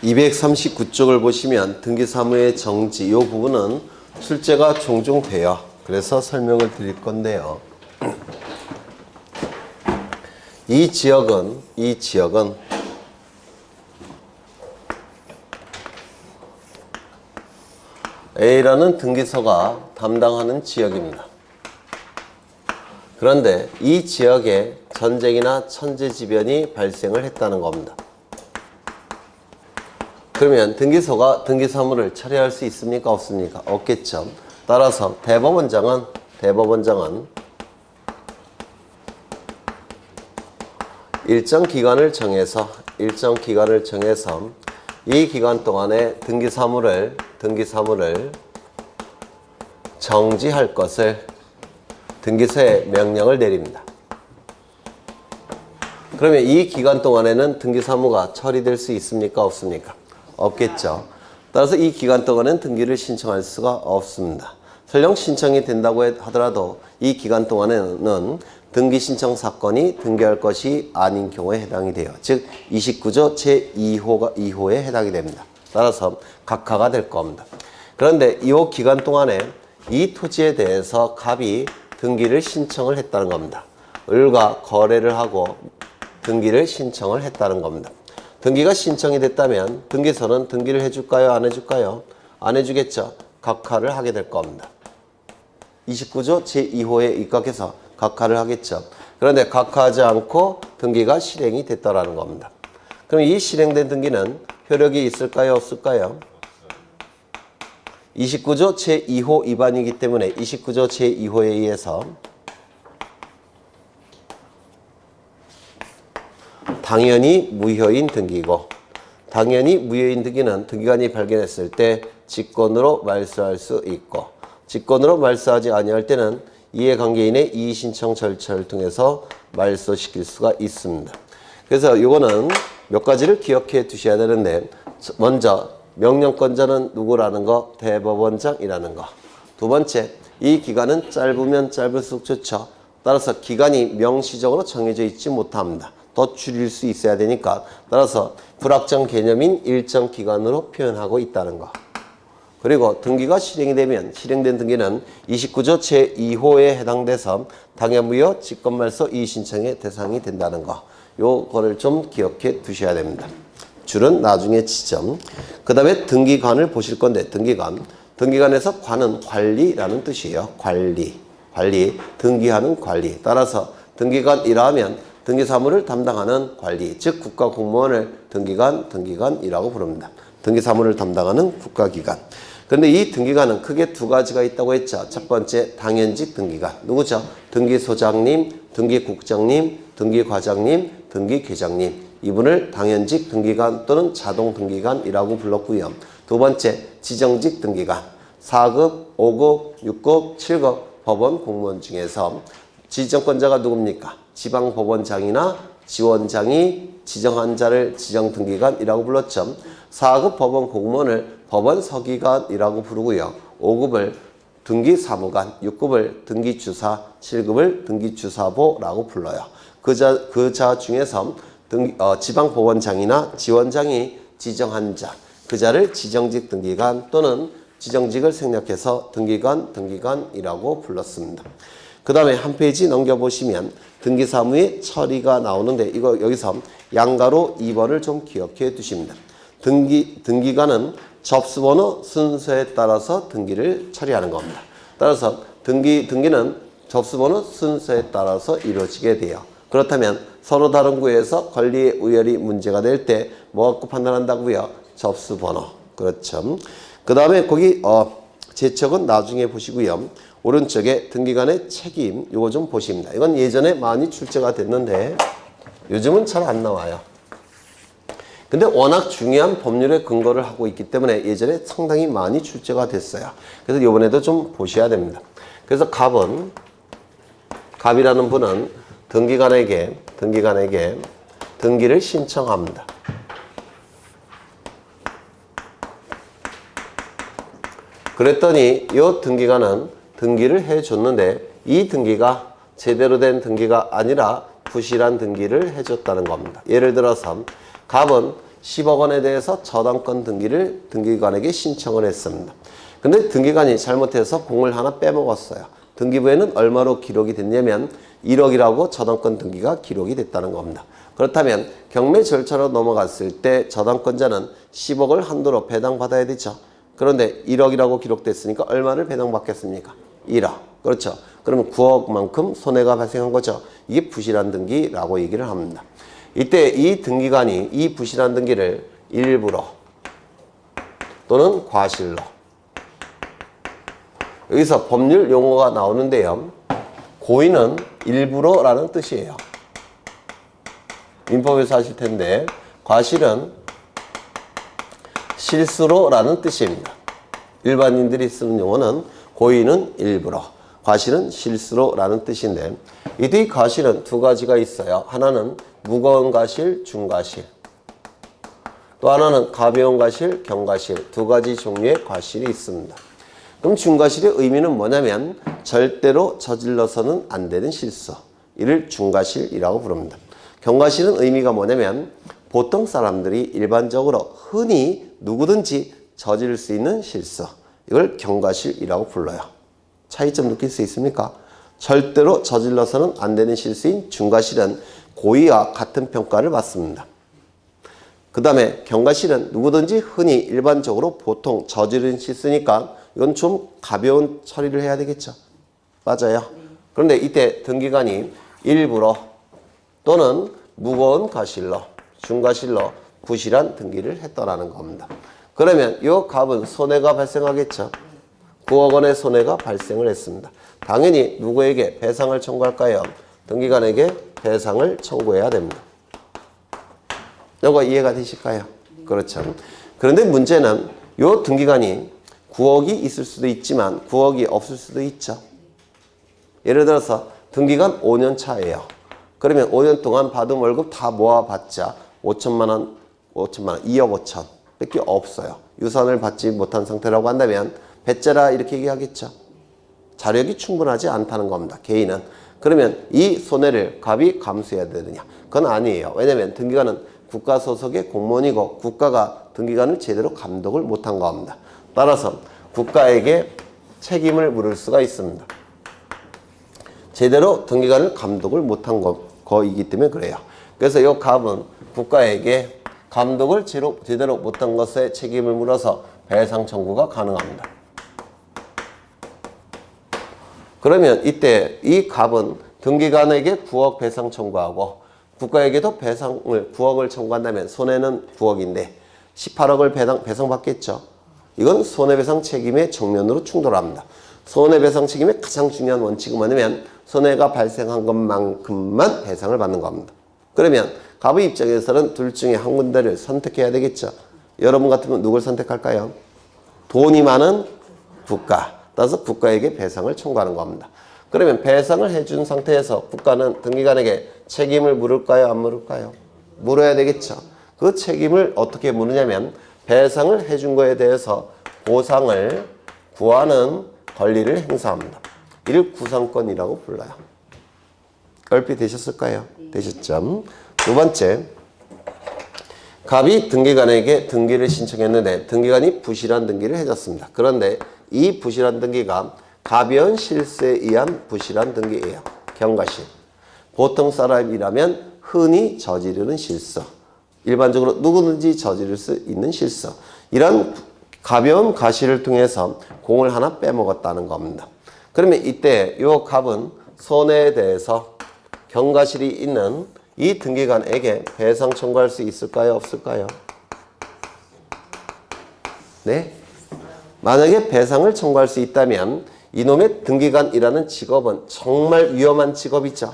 239쪽을 보시면 등기사무의 정지 이 부분은 출제가 종종 돼요. 그래서 설명을 드릴 건데요. 이 지역은 A라는 등기소가 담당하는 지역입니다. 그런데 이 지역에 전쟁이나 천재지변이 발생을 했다는 겁니다. 그러면 등기소가 등기사무를 처리할 수 있습니까? 없습니까? 없겠죠. 따라서 대법원장은 일정 기간을 정해서 이 기간 동안에 등기사무를 정지할 것을 등기소에 명령을 내립니다. 그러면 이 기간 동안에는 등기사무가 처리될 수 있습니까? 없습니까? 없겠죠. 따라서 이 기간 동안은 등기를 신청할 수가 없습니다. 설령 신청이 된다고 하더라도 이 기간 동안에는 등기 신청 사건이 등기할 것이 아닌 경우에 해당이 돼요. 즉 29조 제2호에 해당이 됩니다. 따라서 각하가 될 겁니다. 그런데 이 기간 동안에 이 토지에 대해서 갑이 등기를 신청을 했다는 겁니다. 을과 거래를 하고 등기를 신청을 했다는 겁니다. 등기가 신청이 됐다면 등기소는 등기를 해줄까요? 안 해줄까요? 안 해주겠죠. 각하를 하게 될 겁니다. 29조 제2호에 입각해서 각하를 하겠죠. 그런데 각하하지 않고 등기가 실행이 됐다라는 겁니다. 그럼 이 실행된 등기는 효력이 있을까요? 없을까요? 29조 제2호 위반이기 때문에 29조 제2호에 의해서 당연히 무효인 등기고, 당연히 무효인 등기는 등기관이 발견했을 때 직권으로 말소할 수 있고, 직권으로 말소하지 아니할 때는 이해관계인의 이의신청 절차를 통해서 말소시킬 수가 있습니다. 그래서 이거는 몇 가지를 기억해 두셔야 되는데, 먼저 명령권자는 누구라는 거? 대법원장이라는 거. 두 번째, 이 기간은 짧으면 짧을수록 좋죠. 따라서 기간이 명시적으로 정해져 있지 못합니다. 더 줄일 수 있어야 되니까, 따라서 불확정 개념인 일정 기간으로 표현하고 있다는 거. 그리고 등기가 실행이 되면 실행된 등기는 29조 제2호에 해당돼서 당해무효 직권말소 이의신청의 대상이 된다는 거. 요거를 좀 기억해 두셔야 됩니다. 줄은 나중에 지점. 그 다음에 등기관을 보실 건데, 등기관에서 관은 관리라는 뜻이에요. 관리, 등기하는 관리. 따라서 등기관이라 하면 등기사무를 담당하는 관리, 즉 국가공무원을 등기관이라고 부릅니다. 등기사무를 담당하는 국가기관. 그런데 이 등기관은 크게 두 가지가 있다고 했죠. 첫 번째, 당연직 등기관. 누구죠? 등기소장님, 등기국장님, 등기과장님, 등기계장님. 이분을 당연직 등기관 또는 자동등기관이라고 불렀고요. 두 번째, 지정직 등기관. 4급, 5급, 6급, 7급 법원 공무원 중에서 지정권자가 누굽니까? 지방법원장이나 지원장이 지정한 자를 지정등기관이라고 불렀죠. 4급 법원 공무원을 법원서기관이라고 부르고요. 5급을 등기사무관, 6급을 등기주사, 7급을 등기주사보라고 불러요. 그 자 중에서 지방법원장이나 지원장이 지정한 자, 그 자를 지정직 등기관 또는 지정직을 생략해서 등기관이라고 불렀습니다. 그 다음에 한 페이지 넘겨보시면 등기사무의 처리가 나오는데, 이거 여기서 양가로 2번을 좀 기억해 두십니다. 등기관은 접수번호 순서에 따라서 등기를 처리하는 겁니다. 따라서 등기는 접수번호 순서에 따라서 이루어지게 돼요. 그렇다면 서로 다른 구에서 권리의 우열이 문제가 될 때 뭐 갖고 판단한다고요? 접수번호. 그렇죠. 그 다음에 거기 제척은 나중에 보시고요. 오른쪽에 등기관의 책임, 이거 좀 보십니다. 이건 예전에 많이 출제가 됐는데 요즘은 잘 안 나와요. 근데 워낙 중요한 법률에 근거를 하고 있기 때문에 예전에 상당히 많이 출제가 됐어요. 그래서 이번에도 좀 보셔야 됩니다. 그래서 갑이라는 분은 등기관에게 등기를 신청합니다. 그랬더니 이 등기관은 등기를 해줬는데 이 등기가 제대로 된 등기가 아니라 부실한 등기를 해줬다는 겁니다. 예를 들어서 갑은 10억 원에 대해서 저당권 등기를 등기관에게 신청을 했습니다. 근데 등기관이 잘못해서 공을 하나 빼먹었어요. 등기부에는 얼마로 기록이 됐냐면 1억이라고 저당권 등기가 기록이 됐다는 겁니다. 그렇다면 경매 절차로 넘어갔을 때 저당권자는 10억을 한도로 배당받아야 되죠. 그런데 1억이라고 기록됐으니까 얼마를 배당받겠습니까? 1억. 그렇죠. 그러면 9억만큼 손해가 발생한 거죠. 이게 부실한 등기라고 얘기를 합니다. 이때 이 등기관이 이 부실한 등기를 일부러 또는 과실로, 여기서 법률 용어가 나오는데요. 고의는 일부러라는 뜻이에요. 민법에서 하실 텐데 과실은 실수로라는 뜻입니다. 일반인들이 쓰는 용어는 고의는 일부러, 과실은 실수로라는 뜻인데 이 과실은 두 가지가 있어요. 하나는 무거운 과실, 중과실. 또 하나는 가벼운 과실, 경과실. 두 가지 종류의 과실이 있습니다. 그럼 중과실의 의미는 뭐냐면 절대로 저질러서는 안 되는 실수. 이를 중과실이라고 부릅니다. 경과실은 의미가 뭐냐면 보통 사람들이 일반적으로 흔히 누구든지 저지를 수 있는 실수. 이걸 경과실이라고 불러요. 차이점 느낄 수 있습니까? 절대로 저질러서는 안 되는 실수인 중과실은 고의와 같은 평가를 받습니다. 그 다음에 경과실은 누구든지 흔히 일반적으로 보통 저지른 실수니까 이건 좀 가벼운 처리를 해야 되겠죠. 맞아요. 그런데 이때 등기관이 일부러 또는 무거운 과실로, 중과실로 부실한 등기를 했더라는 겁니다. 그러면 이 값은 손해가 발생하겠죠. 9억 원의 손해가 발생을 했습니다. 당연히 누구에게 배상을 청구할까요? 등기관에게 배상을 청구해야 됩니다. 이거 이해가 되실까요? 그렇죠. 그런데 문제는 이 등기관이 9억이 있을 수도 있지만 9억이 없을 수도 있죠. 예를 들어서 등기간 5년 차예요. 그러면 5년 동안 받은 월급 다 모아봤자 5천만 원, 2억 5천 밖에 없어요. 유산을 받지 못한 상태라고 한다면 배째라 이렇게 얘기하겠죠. 자력이 충분하지 않다는 겁니다. 개인은. 그러면 이 손해를 갑이 감수해야 되느냐? 그건 아니에요. 왜냐하면 등기관은 국가 소속의 공무원이고 국가가 등기관을 제대로 감독을 못한 겁니다. 따라서 국가에게 책임을 물을 수가 있습니다. 제대로 등기관을 감독을 못한 거이기 때문에 그래요. 그래서 이 값은 국가에게 감독을 제대로 못한 것에 책임을 물어서 배상 청구가 가능합니다. 그러면 이때 이 값은 등기관에게 9억 배상 청구하고 국가에게도 배상을 9억을 청구한다면 손해는 9억인데 18억을 배상받겠죠. 이건 손해배상 책임의 정면으로 충돌합니다. 손해배상 책임의 가장 중요한 원칙은 뭐냐면 손해가 발생한 것만큼만 배상을 받는 겁니다. 그러면 갑의 입장에서는 둘 중에 한 군데를 선택해야 되겠죠. 여러분 같으면 누굴 선택할까요? 돈이 많은 국가. 따라서 국가에게 배상을 청구하는 겁니다. 그러면 배상을 해준 상태에서 국가는 등기관에게 책임을 물을까요? 안 물을까요? 물어야 되겠죠. 그 책임을 어떻게 물으냐면 배상을 해준 거에 대해서 보상을 구하는 권리를 행사합니다. 이를 구상권이라고 불러요. 얼핏 되셨을까요? 되셨죠? 두 번째, 갑이 등기관에게 등기를 신청했는데 등기관이 부실한 등기를 해줬습니다. 그런데 이 부실한 등기가 가벼운 실수에 의한 부실한 등기예요. 경과실. 보통 사람이라면 흔히 저지르는 실수. 일반적으로 누구든지 저지를 수 있는 실수. 이런 가벼운 과실을 통해서 공을 하나 빼먹었다는 겁니다. 그러면 이때 이 갑은 손해에 대해서 경과실이 있는 이 등기관에게 배상 청구할 수 있을까요? 없을까요? 네? 만약에 배상을 청구할 수 있다면 이놈의 등기관이라는 직업은 정말 위험한 직업이죠.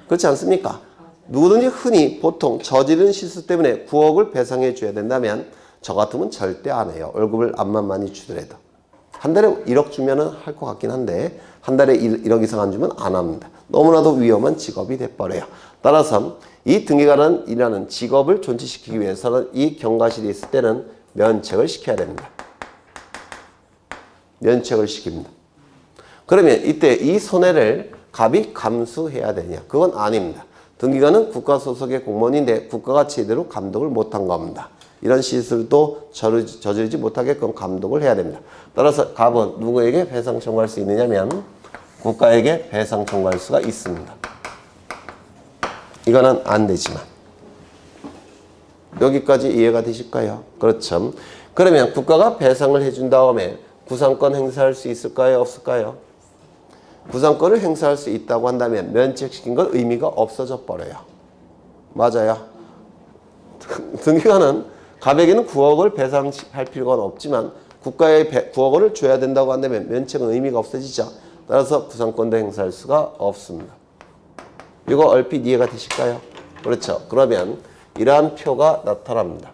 그렇지 않습니까? 누구든지 흔히 보통 저지른 실수 때문에 9억을 배상해 줘야 된다면 저 같으면 절대 안 해요. 월급을 암만 많이 주더라도. 한 달에 1억 주면은 할 것 같긴 한데 한 달에 1억 이상 안 주면 안 합니다. 너무나도 위험한 직업이 돼버려요. 따라서 이 등기관이라는 직업을 존치시키기 위해서는 이 경과실이 있을 때는 면책을 시켜야 됩니다. 면책을 시킵니다. 그러면 이때 이 손해를 갑이 감수해야 되냐? 그건 아닙니다. 등기관은 국가 소속의 공무원인데 국가가 제대로 감독을 못한 겁니다. 이런 실수도 저지르지 못하게끔 감독을 해야 됩니다. 따라서 갑은 누구에게 배상 청구할 수 있느냐면 국가에게 배상 청구할 수가 있습니다. 이거는 안 되지만. 여기까지 이해가 되실까요? 그렇죠. 그러면 국가가 배상을 해준 다음에 구상권 행사할 수 있을까요? 없을까요? 구상권을 행사할 수 있다고 한다면 면책시킨 건 의미가 없어져 버려요. 맞아요. 등기관은 갑에게는 9억을 배상할 필요가 없지만 국가에 9억 원을 줘야 된다고 한다면 면책은 의미가 없어지죠. 따라서 구상권도 행사할 수가 없습니다. 이거 얼핏 이해가 되실까요? 그렇죠. 그러면 이러한 표가 나타납니다.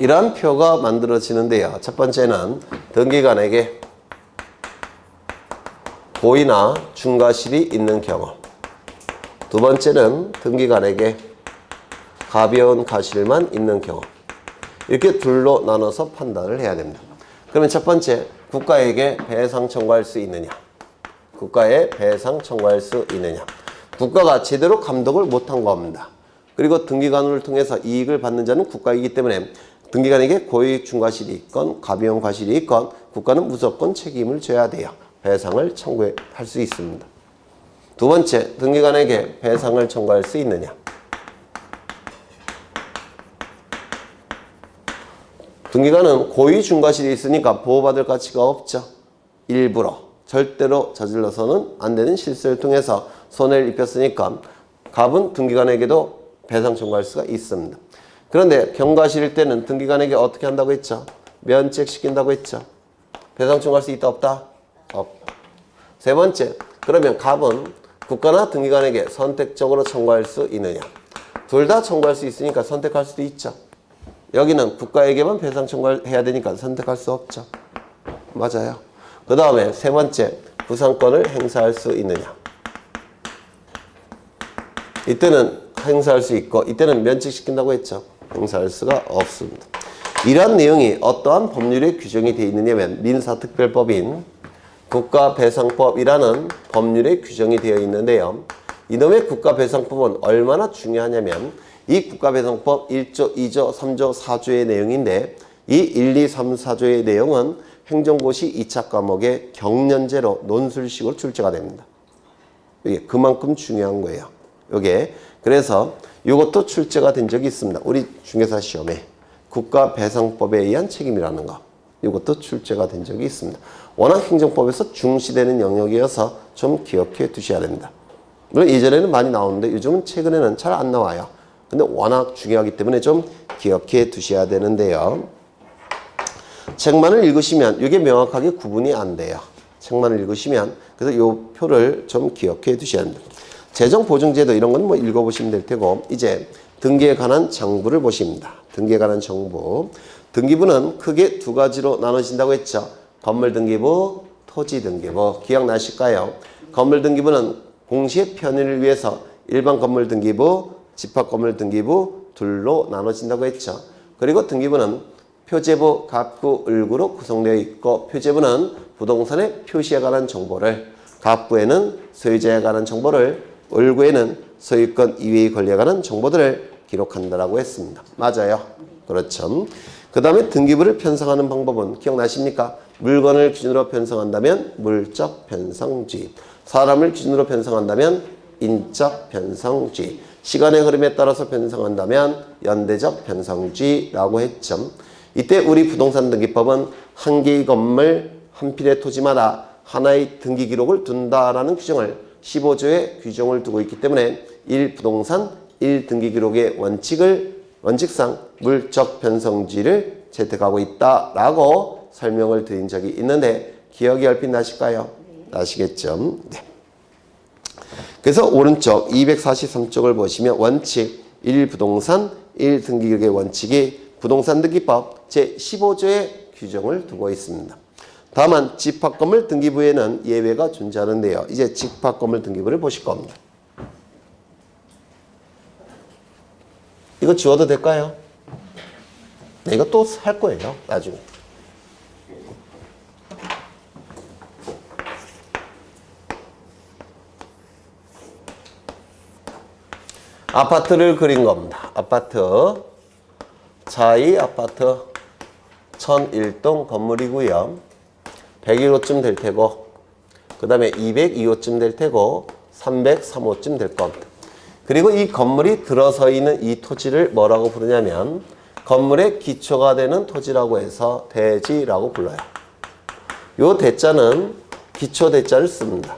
이러한 표가 만들어지는데요. 첫 번째는 등기관에게 고의나 중과실이 있는 경우, 두 번째는 등기관에게 가벼운 과실만 있는 경우, 이렇게 둘로 나눠서 판단을 해야 됩니다. 그러면 첫 번째, 국가에게 배상 청구할 수 있느냐? 국가에 배상 청구할 수 있느냐? 국가가 제대로 감독을 못한 겁니다. 그리고 등기관을 통해서 이익을 받는 자는 국가이기 때문에 등기관에게 고의 중과실이 있건 가벼운 과실이 있건 국가는 무조건 책임을 져야 돼요. 배상을 청구할 수 있습니다. 두 번째, 등기관에게 배상을 청구할 수 있느냐? 등기관은 고의 중과실이 있으니까 보호받을 가치가 없죠. 일부러 절대로 저질러서는 안 되는 실수를 통해서 손해를 입혔으니까 갑은 등기관에게도 배상 청구할 수가 있습니다. 그런데 경과실일 때는 등기관에게 어떻게 한다고 했죠? 면책시킨다고 했죠. 배상 청구할 수 있다 없다? 없다. 세 번째, 그러면 갑은 국가나 등기관에게 선택적으로 청구할 수 있느냐? 둘 다 청구할 수 있으니까 선택할 수도 있죠. 여기는 국가에게만 배상 청구해야 되니까 선택할 수 없죠. 맞아요. 그 다음에 세 번째, 구상권을 행사할 수 있느냐? 이때는 행사할 수 있고 이때는 면책시킨다고 했죠. 행사할 수가 없습니다. 이러한 내용이 어떠한 법률에 규정이 되어 있느냐면 민사특별법인 국가배상법이라는 법률에 규정이 되어 있는데요. 이놈의 국가배상법은 얼마나 중요하냐면 이 국가배상법 1조, 2조, 3조, 4조의 내용인데 이 1, 2, 3, 4조의 내용은 행정고시 2차 과목의 경연제로 논술식으로 출제가 됩니다. 이게 그만큼 중요한 거예요. 요게 그래서 이것도 출제가 된 적이 있습니다. 우리 중개사 시험에 국가배상법에 의한 책임이라는 거 이것도 출제가 된 적이 있습니다. 워낙 행정법에서 중시되는 영역이어서 좀 기억해 두셔야 됩니다. 물론 예전에는 많이 나오는데 요즘은 최근에는 잘 안 나와요. 근데 워낙 중요하기 때문에 좀 기억해 두셔야 되는데요. 책만을 읽으시면 이게 명확하게 구분이 안 돼요. 책만을 읽으시면 그래서 이 표를 좀 기억해 두셔야 합니다. 재정보증제도 이런 건 뭐 읽어보시면 될 테고 이제 등기에 관한 정보를 보십니다. 등기에 관한 정보. 등기부는 크게 두 가지로 나눠진다고 했죠. 건물등기부, 토지등기부. 기억나실까요? 건물등기부는 공시의 편의를 위해서 일반 건물등기부, 집합건물등기부 둘로 나눠진다고 했죠. 그리고 등기부는 표제부, 갑구, 을구로 구성되어 있고 표제부는 부동산의 표시에 관한 정보를, 갑구에는 소유자에 관한 정보를, 을구에는 소유권 이외의 권리에 관한 정보들을 기록한다라고 했습니다. 맞아요. 그렇죠. 그 다음에 등기부를 편성하는 방법은 기억나십니까? 물건을 기준으로 편성한다면 물적 편성주의, 사람을 기준으로 편성한다면 인적 편성주의, 시간의 흐름에 따라서 편성한다면 연대적 편성주의라고 했죠. 이때 우리 부동산 등기법은 한 개의 건물, 한 필의 토지마다 하나의 등기 기록을 둔다라는 규정을 15조에 규정을 두고 있기 때문에 1부동산 1등기 기록의 원칙상 물적 편성주의를 채택하고 있다라고 설명을 드린 적이 있는데 기억이 얼핏 나실까요? 나시겠죠? 네. 그래서 오른쪽 243쪽을 보시면 원칙 1부동산 1등기 기록의 원칙이 부동산 등기법 제15조에 규정을 두고 있습니다. 다만 집합건물 등기부에는 예외가 존재하는데요. 이제 집합건물 등기부를 보실 겁니다. 이거 지워도 될까요? 네, 이거 또 할 거예요. 나중에. 아파트를 그린 겁니다. 아파트. 자, 이 아파트 1001동 건물이고요. 101호쯤 될 테고, 그 다음에 202호쯤 될 테고, 303호쯤 될 겁니다. 그리고 이 건물이 들어서 있는 이 토지를 뭐라고 부르냐면 건물의 기초가 되는 토지라고 해서 대지라고 불러요. 요 대자는 기초 대자를 씁니다.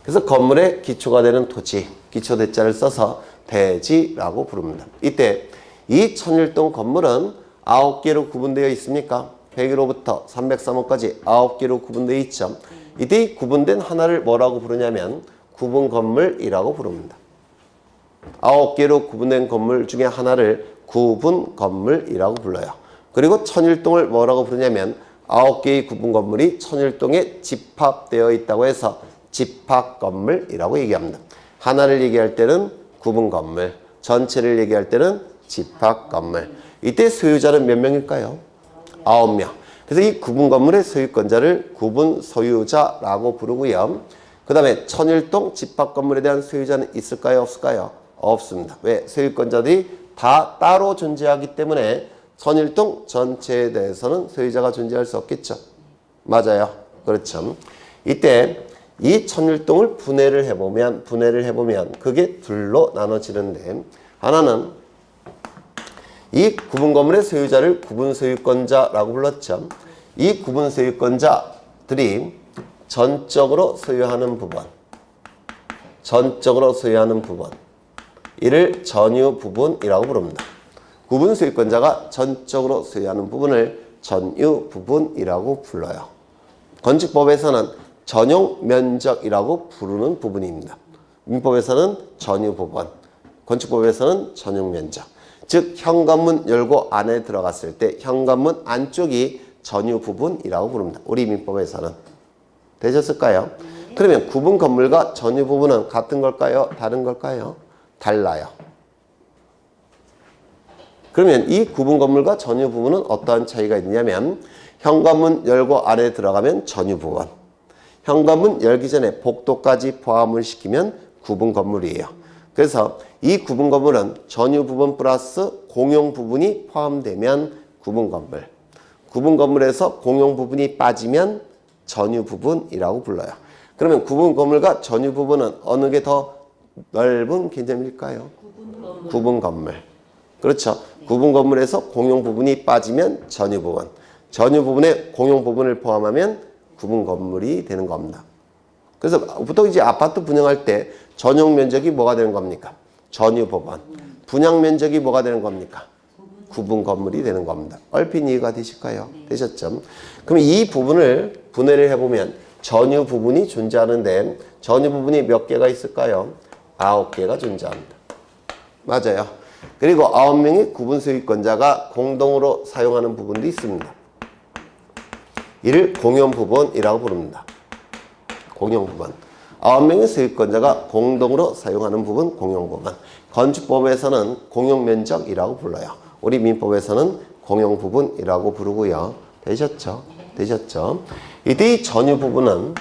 그래서 건물의 기초가 되는 토지, 기초 대자를 써서 대지라고 부릅니다. 이때 이 1001동 건물은 9개로 구분되어 있습니까? 101호부터 303호까지 9개로 구분되어 있죠. 이때 이 구분된 하나를 뭐라고 부르냐면 구분 건물이라고 부릅니다. 9개로 구분된 건물 중에 하나를 구분 건물이라고 불러요. 그리고 1001동을 뭐라고 부르냐면 9개의 구분 건물이 1001동에 집합되어 있다고 해서 집합 건물이라고 얘기합니다. 하나를 얘기할 때는 구분 건물, 전체를 얘기할 때는 집합 건물. 이때 소유자는 몇 명일까요? 9명. 그래서 이 구분 건물의 소유권자를 구분 소유자라고 부르고요. 그 다음에 1001동 집합 건물에 대한 소유자는 있을까요? 없을까요? 없습니다. 왜? 소유권자들이 다 따로 존재하기 때문에 1001동 전체에 대해서는 소유자가 존재할 수 없겠죠. 맞아요. 그렇죠. 이때 이 1001동을 분해를 해보면 그게 둘로 나눠지는데, 하나는 이 구분 건물의 소유자를 구분 소유권자라고 불렀죠. 이 구분 소유권자들이 전적으로 소유하는 부분, 이를 전유 부분이라고 부릅니다. 구분 소유권자가 전적으로 소유하는 부분을 전유 부분이라고 불러요. 건축법에서는 전용 면적이라고 부르는 부분입니다. 민법에서는 전유 부분, 건축법에서는 전용 면적. 즉 현관문 열고 안에 들어갔을 때 현관문 안쪽이 전유 부분이라고 부릅니다. 우리 민법에서는. 되셨을까요? 그러면 구분 건물과 전유 부분은 같은 걸까요? 다른 걸까요? 달라요. 그러면 이 구분 건물과 전유 부분은 어떠한 차이가 있냐면 현관문 열고 안에 들어가면 전유 부분, 현관문 열기 전에 복도까지 포함을 시키면 구분 건물이에요. 그래서 이 구분 건물은 전유 부분 플러스 공용 부분이 포함되면 구분 건물, 구분 건물에서 공용 부분이 빠지면 전유 부분이라고 불러요. 그러면 구분 건물과 전유 부분은 어느 게 더 넓은 개념일까요? 구분 건물. 그렇죠. 구분 건물에서 공용 부분이 빠지면 전유 부분, 전유 부분에 공용 부분을 포함하면 구분 건물이 되는 겁니다. 그래서 보통 이제 아파트 분양할 때 전용 면적이 뭐가 되는 겁니까? 전유 부분. 분양 면적이 뭐가 되는 겁니까? 구분 건물이 되는 겁니다. 얼핏 이해가 되실까요? 되셨죠? 그럼 이 부분을 분해를 해보면 전유 부분이 존재하는데 전유 부분이 몇 개가 있을까요? 9개가 존재합니다. 맞아요. 그리고 9명의 구분 소유권자가 공동으로 사용하는 부분도 있습니다. 이를 공용 부분이라고 부릅니다. 공용 부분. 9명의 소유권자가 공동으로 사용하는 부분, 공용 부분. 건축법에서는 공용 면적이라고 불러요. 우리 민법에서는 공용 부분이라고 부르고요. 되셨죠? 되셨죠? 이때 이 전유 부분이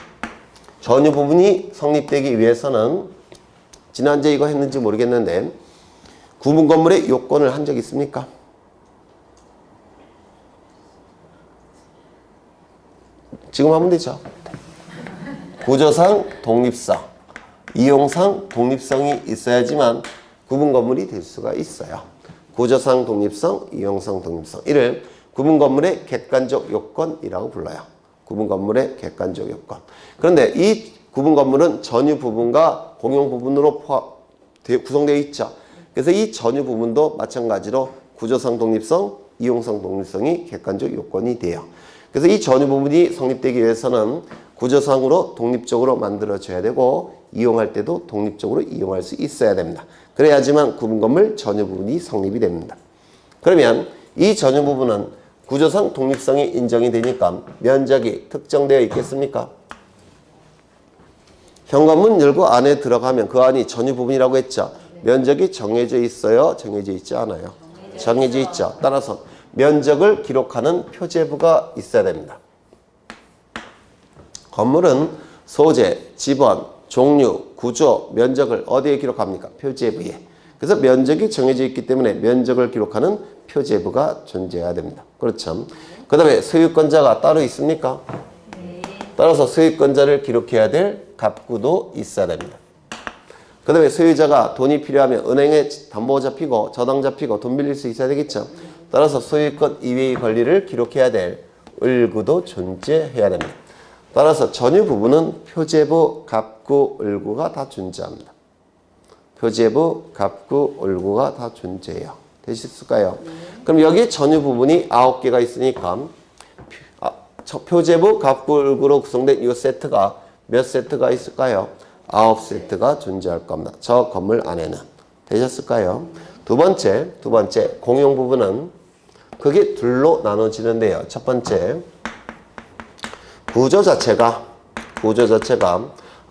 성립되기 위해서는 지난주에 이거 했는지 모르겠는데 구분 건물의 요건을 한 적 있습니까? 지금 하면 되죠. 구조상 독립성, 이용상 독립성이 있어야지만 구분 건물이 될 수가 있어요. 구조상 독립성, 이용상 독립성. 이를 구분 건물의 객관적 요건이라고 불러요. 구분 건물의 객관적 요건. 그런데 이 구분 건물은 전유 부분과 공용 부분으로 구성되어 있죠. 그래서 이 전유 부분도 마찬가지로 구조상 독립성, 이용상 독립성이 객관적 요건이 돼요. 그래서 이 전유 부분이 성립되기 위해서는 구조상으로 독립적으로 만들어져야 되고 이용할 때도 독립적으로 이용할 수 있어야 됩니다. 그래야지만 구분 건물 전유 부분이 성립이 됩니다. 그러면 이 전유 부분은 구조상 독립성이 인정이 되니까 면적이 특정되어 있겠습니까? 현관문 열고 안에 들어가면 그 안이 전유 부분이라고 했죠. 면적이 정해져 있어요? 정해져 있지 않아요? 정해져 있죠. 따라서 면적을 기록하는 표제부가 있어야 됩니다. 건물은 소재, 지번, 종류, 구조, 면적을 어디에 기록합니까? 표제부에. 그래서 면적이 정해져 있기 때문에 면적을 기록하는 표제부가 존재해야 됩니다. 그렇죠. 그 다음에 소유권자가 따로 있습니까? 따라서 소유권자를 기록해야 될 갑구도 있어야 됩니다. 그 다음에 소유자가 돈이 필요하면 은행에 담보 잡히고 저당 잡히고 돈 빌릴 수 있어야 되겠죠. 따라서 소유권 이외의 권리를 기록해야 될 을구도 존재해야 됩니다. 따라서 전유 부분은 표제부, 갑구, 을구가 다 존재합니다. 표제부, 갑구, 을구가 다 존재해요. 되셨을까요? 그럼 여기 전유 부분이 9개가 있으니까 표제부, 갑구, 을구로 구성된 이 세트가 몇 세트가 있을까요? 9세트가 존재할 겁니다. 저 건물 안에는. 되셨을까요? 두 번째 공용 부분은 그게 둘로 나눠지는데요. 첫 번째, 구조 자체가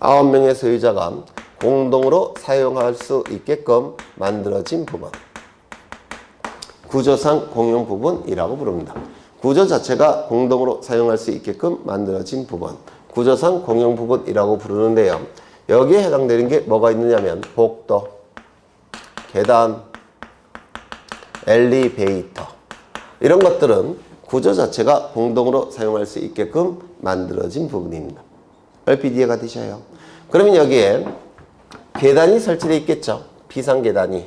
9명의 소유자가 공동으로 사용할 수 있게끔 만들어진 부분. 구조상 공용 부분이라고 부릅니다. 구조 자체가 공동으로 사용할 수 있게끔 만들어진 부분. 구조상 공용 부분이라고 부르는데요. 여기에 해당되는 게 뭐가 있느냐면 복도, 계단, 엘리베이터 이런 것들은 구조 자체가 공동으로 사용할 수 있게끔 만들어진 부분입니다. 얼핏 이해가 되셔요? 그러면 여기에 계단이 설치되어 있겠죠. 비상계단이.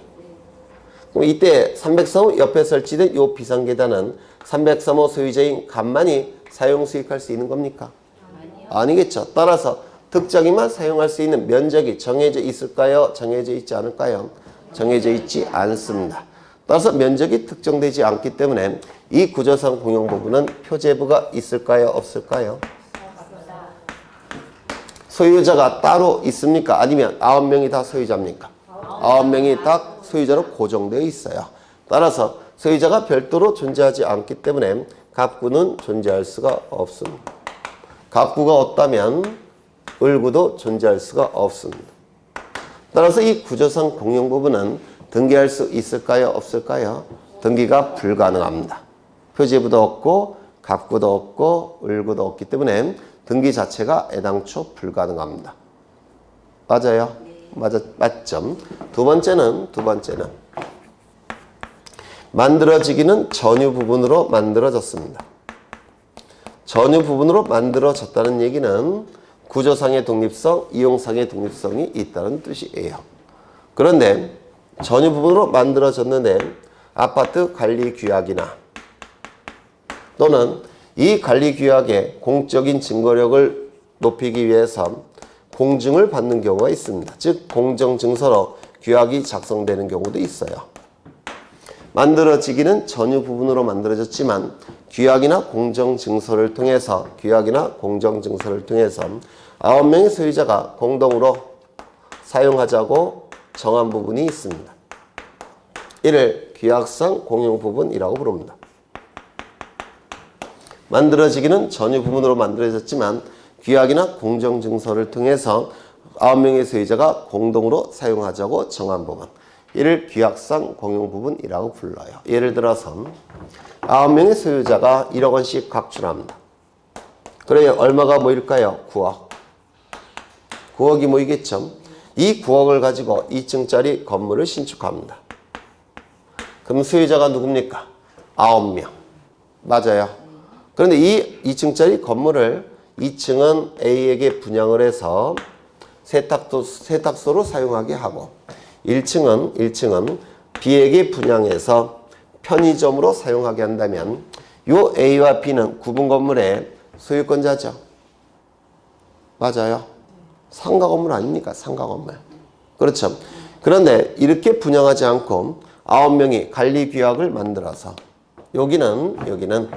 그럼 이때 303호 옆에 설치된 이 비상계단은 303호 소유자인 갑만이 사용 수익할 수 있는 겁니까? 아니겠죠. 따라서 특정인만 사용할 수 있는 면적이 정해져 있을까요? 정해져 있지 않을까요? 정해져 있지 않습니다. 따라서 면적이 특정되지 않기 때문에 이 구조상 공용 부분은 표제부가 있을까요? 없을까요? 소유자가 따로 있습니까? 아니면 9명이 다 소유자입니까? 9명이 다 소유자로 고정되어 있어요. 따라서 소유자가 별도로 존재하지 않기 때문에 갑구는 존재할 수가 없습니다. 갑구가 없다면 을구도 존재할 수가 없습니다. 따라서 이 구조상 공용 부분은 등기할 수 있을까요? 없을까요? 등기가 불가능합니다. 표제부도 없고 갑구도 없고 을구도 없기 때문에 등기 자체가 애당초 불가능합니다. 맞아요? 맞죠? 두 번째는 만들어지기는 전유 부분으로 만들어졌습니다. 전유 부분으로 만들어졌다는 얘기는 구조상의 독립성, 이용상의 독립성이 있다는 뜻이에요. 그런데 전유 부분으로 만들어졌는데 아파트 관리 규약이나 또는 이 관리 규약의 공적인 증거력을 높이기 위해서 공증을 받는 경우가 있습니다. 즉 공정증서로 규약이 작성되는 경우도 있어요. 만들어지기는 전유 부분으로 만들어졌지만 규약이나 공정증서를 통해서 9명의 소유자가 공동으로 사용하자고 정한 부분이 있습니다. 이를 규약상 공용 부분이라고 부릅니다. 만들어지기는 전유 부분으로 만들어졌지만 규약이나 공정증서를 통해서 9명의 소유자가 공동으로 사용하자고 정한 부분. 이를 규약상 공용 부분이라고 불러요. 예를 들어서 9명의 소유자가 1억 원씩 각출합니다. 그러면 얼마가 모일까요? 9억. 9억이 모이겠죠. 이 9억을 가지고 2층짜리 건물을 신축합니다. 그럼 소유자가 누굽니까? 9명. 맞아요. 그런데 이 2층짜리 건물을 2층은 A에게 분양을 해서 세탁소로 사용하게 하고 1층은 B에게 분양해서 편의점으로 사용하게 한다면 요 A와 B는 구분 건물의 소유권자죠. 맞아요. 상가 건물 아닙니까? 상가 건물. 그렇죠. 그런데 이렇게 분양하지 않고 9명이 관리 규약을 만들어서 여기는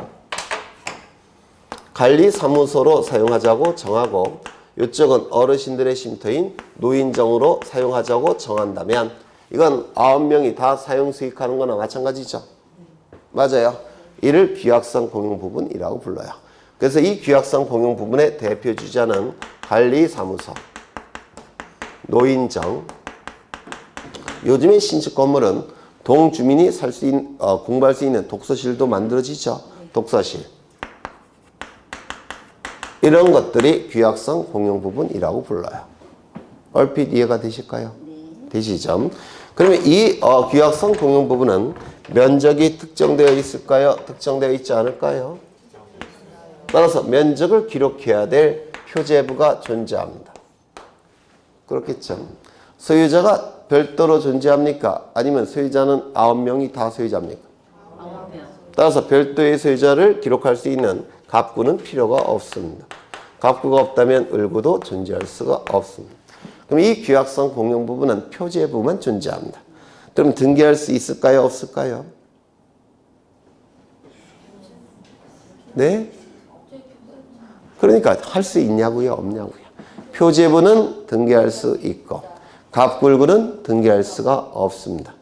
관리사무소로 사용하자고 정하고 이쪽은 어르신들의 쉼터인 노인정으로 사용하자고 정한다면 이건 9명이 다 사용 수익하는 거나 마찬가지죠. 맞아요. 이를 규약상 공용 부분이라고 불러요. 그래서 이 규약상 공용 부분의 대표 주자는 관리사무소, 노인정. 요즘의 신축 건물은 동주민이 공부할 수 있는 독서실도 만들어지죠. 독서실. 이런 것들이 규약상 공용 부분이라고 불러요. 얼핏 이해가 되실까요? 네. 되시죠? 그러면 이 규약성 공용 부분은 면적이 특정되어 있을까요? 특정되어 있지 않을까요? 따라서 면적을 기록해야 될 표제부가 존재합니다. 그렇겠죠. 소유자가 별도로 존재합니까? 아니면 소유자는 9명이 다 소유자입니까? 9명. 따라서 별도의 소유자를 기록할 수 있는 갑구는 필요가 없습니다. 갑구가 없다면 을구도 존재할 수가 없습니다. 그럼 이 규약성 공용 부분은 표제부만 존재합니다. 그럼 등기할 수 있을까요? 없을까요? 네? 그러니까 할 수 있냐고요? 없냐고요? 표제부는 등기할 수 있고 갑굴구는 등기할 수가 없습니다.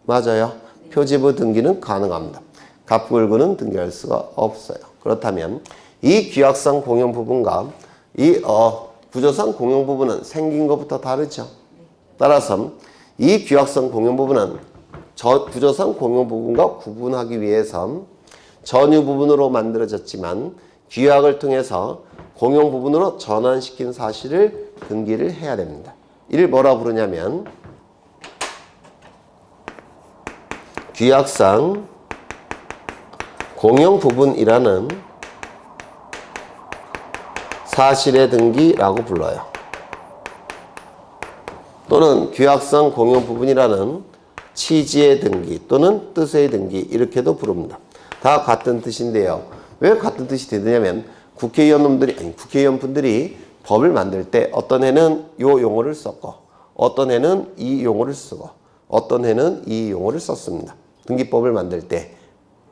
맞아요. 표제부 등기는 가능합니다. 갑굴구는 등기할 수가 없어요. 그렇다면 이 규약성 공용 부분과 이 구조상 공용 부분은 생긴 것부터 다르죠. 따라서 이 규약성 공용 부분은 구조상 공용 부분과 구분하기 위해서 전유 부분으로 만들어졌지만 규약을 통해서 공용 부분으로 전환시킨 사실을 등기를 해야 됩니다. 이를 뭐라 부르냐면 규약상 공용 부분이라는 사실의 등기라고 불러요. 또는 규약상 공용 부분이라는 취지의 등기 또는 뜻의 등기 이렇게도 부릅니다. 다 같은 뜻인데요. 왜 같은 뜻이 되느냐면 국회의원분들이 법을 만들 때 어떤 해는 이 용어를 썼고 어떤 해는 이 용어를 쓰고 어떤 해는 이 용어를 썼습니다. 등기법을 만들 때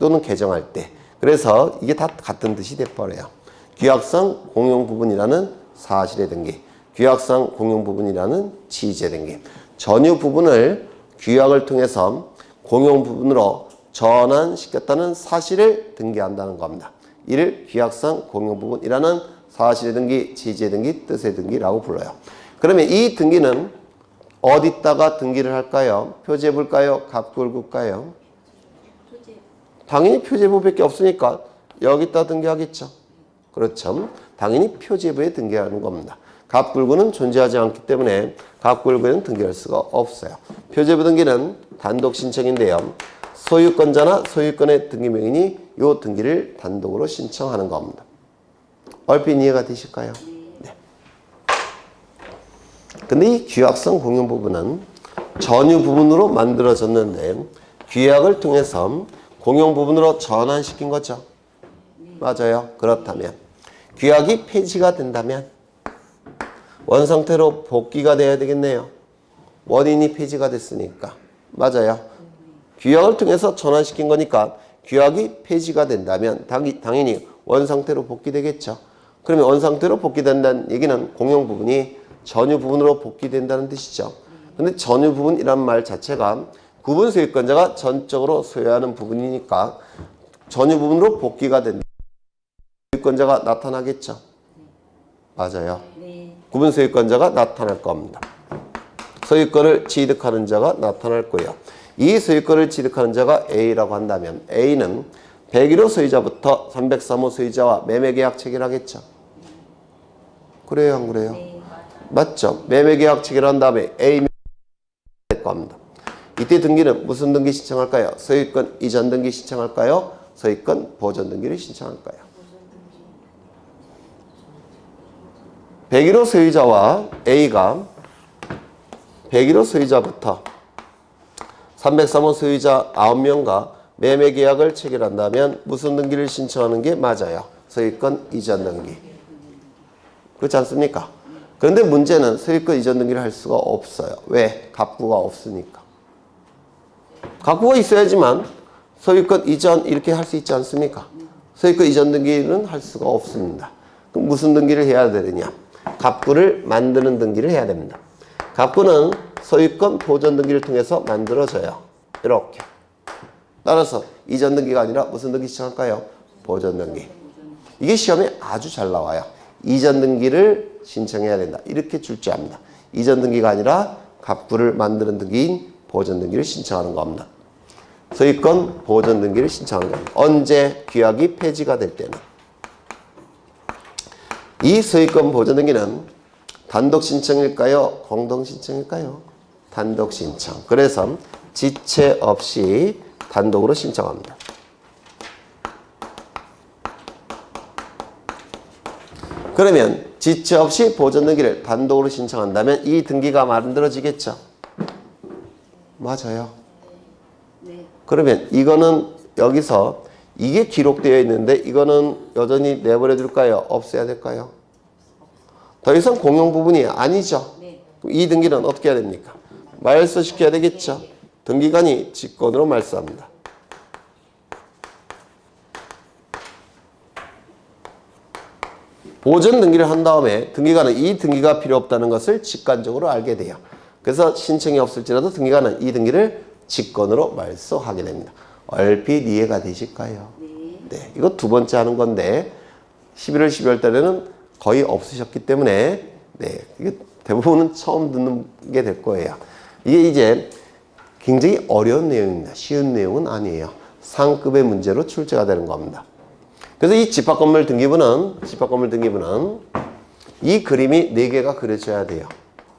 또는 개정할 때. 그래서 이게 다 같은 뜻이 돼버려요. 규약상 공용 부분이라는 사실의 등기, 규약상 공용 부분이라는 취지의 등기. 전유 부분을 규약을 통해서 공용 부분으로 전환시켰다는 사실을 등기한다는 겁니다. 이를 규약상 공용 부분이라는 사실의 등기, 취지의 등기, 뜻의 등기라고 불러요. 그러면 이 등기는 어디다가 등기를 할까요? 표제부일까요? 갑굴구일까요? 당연히 표제부밖에 없으니까 여기다 등기하겠죠. 그렇죠. 당연히 표제부에 등기하는 겁니다. 갑굴구는 존재하지 않기 때문에 갑굴구에는 등기할 수가 없어요. 표제부 등기는 단독 신청인데요. 소유권자나 소유권의 등기명인이 이 등기를 단독으로 신청하는 겁니다. 얼핏 이해가 되실까요? 네. 근데 이 규약성 공용 부분은 전유 부분으로 만들어졌는데 규약을 통해서 공용 부분으로 전환시킨 거죠. 맞아요. 그렇다면 규약이 폐지가 된다면 원상태로 복귀가 돼야 되겠네요. 원인이 폐지가 됐으니까. 맞아요. 규약을 통해서 전환시킨 거니까 규약이 폐지가 된다면 당연히 원상태로 복귀되겠죠. 그러면 원상태로 복귀된다는 얘기는 공용 부분이 전유 부분으로 복귀된다는 뜻이죠. 근데 전유 부분이란 말 자체가 구분 소유권자가 전적으로 소유하는 부분이니까 전유 부분으로 복귀가 된다. 소유권자가 나타나겠죠. 맞아요. 구분 소유권자가 나타날 겁니다. 소유권을 취득하는 자가 나타날 거예요. 이 소유권을 취득하는 자가 A라고 한다면 A는 101호 소유자부터 303호 소유자와 매매계약 체결하겠죠. 그래요, 안 그래요? 네, 맞죠. 매매계약 체결한 다음에 A 될 겁니다. 이때 등기는 무슨 등기 신청할까요? 소유권 이전 등기 신청할까요? 소유권 보전 등기를 신청할까요? 101호 소유자와 A가 101호 소유자부터 303호 소유자 9명과 매매계약을 체결한다면 무슨 등기를 신청하는 게 맞아요? 소유권 이전 등기. 그렇지 않습니까? 그런데 문제는 소유권 이전 등기를 할 수가 없어요. 왜? 갑구가 없으니까. 갑구가 있어야지만 소유권 이전 이렇게 할 수 있지 않습니까? 소유권 이전 등기는 할 수가 없습니다. 그럼 무슨 등기를 해야 되느냐? 갑구를 만드는 등기를 해야 됩니다. 갑구는 소유권 보전 등기를 통해서 만들어져요. 이렇게. 따라서 이전 등기가 아니라 무슨 등기 신청할까요? 보전 등기. 이게 시험에 아주 잘 나와요. 이전 등기를 신청해야 된다. 이렇게 출제합니다. 이전 등기가 아니라 갑구를 만드는 등기인 보전 등기를 신청하는 겁니다. 소유권 보전 등기를 신청하는 겁니다. 언제? 규약이 폐지가 될 때는. 이 소유권 보전 등기는 단독 신청일까요? 공동 신청일까요? 단독 신청. 그래서 지체 없이 단독으로 신청합니다. 그러면 지체 없이 보전 등기를 단독으로 신청한다면 이 등기가 만들어지겠죠? 맞아요. 그러면 이거는 여기서 이게 기록되어 있는데 이거는 여전히 내버려 둘까요? 없애야 될까요? 더 이상 공용 부분이 아니죠. 이 등기는 어떻게 해야 됩니까? 말소시켜야 되겠죠. 등기관이 직권으로 말소합니다. 보전 등기를 한 다음에 등기관은 이 등기가 필요 없다는 것을 직관적으로 알게 돼요. 그래서 신청이 없을지라도 등기관은 이 등기를 직권으로 말소하게 됩니다. 얼핏 이해가 되실까요? 네. 이거 두 번째 하는 건데 11월, 12월 달에는 거의 없으셨기 때문에 네, 이게 대부분은 처음 듣는 게 될 거예요. 이게 이제 굉장히 어려운 내용입니다. 쉬운 내용은 아니에요. 상급의 문제로 출제가 되는 겁니다. 그래서 이 집합건물 등기부는 이 그림이 4개가 그려져야 돼요.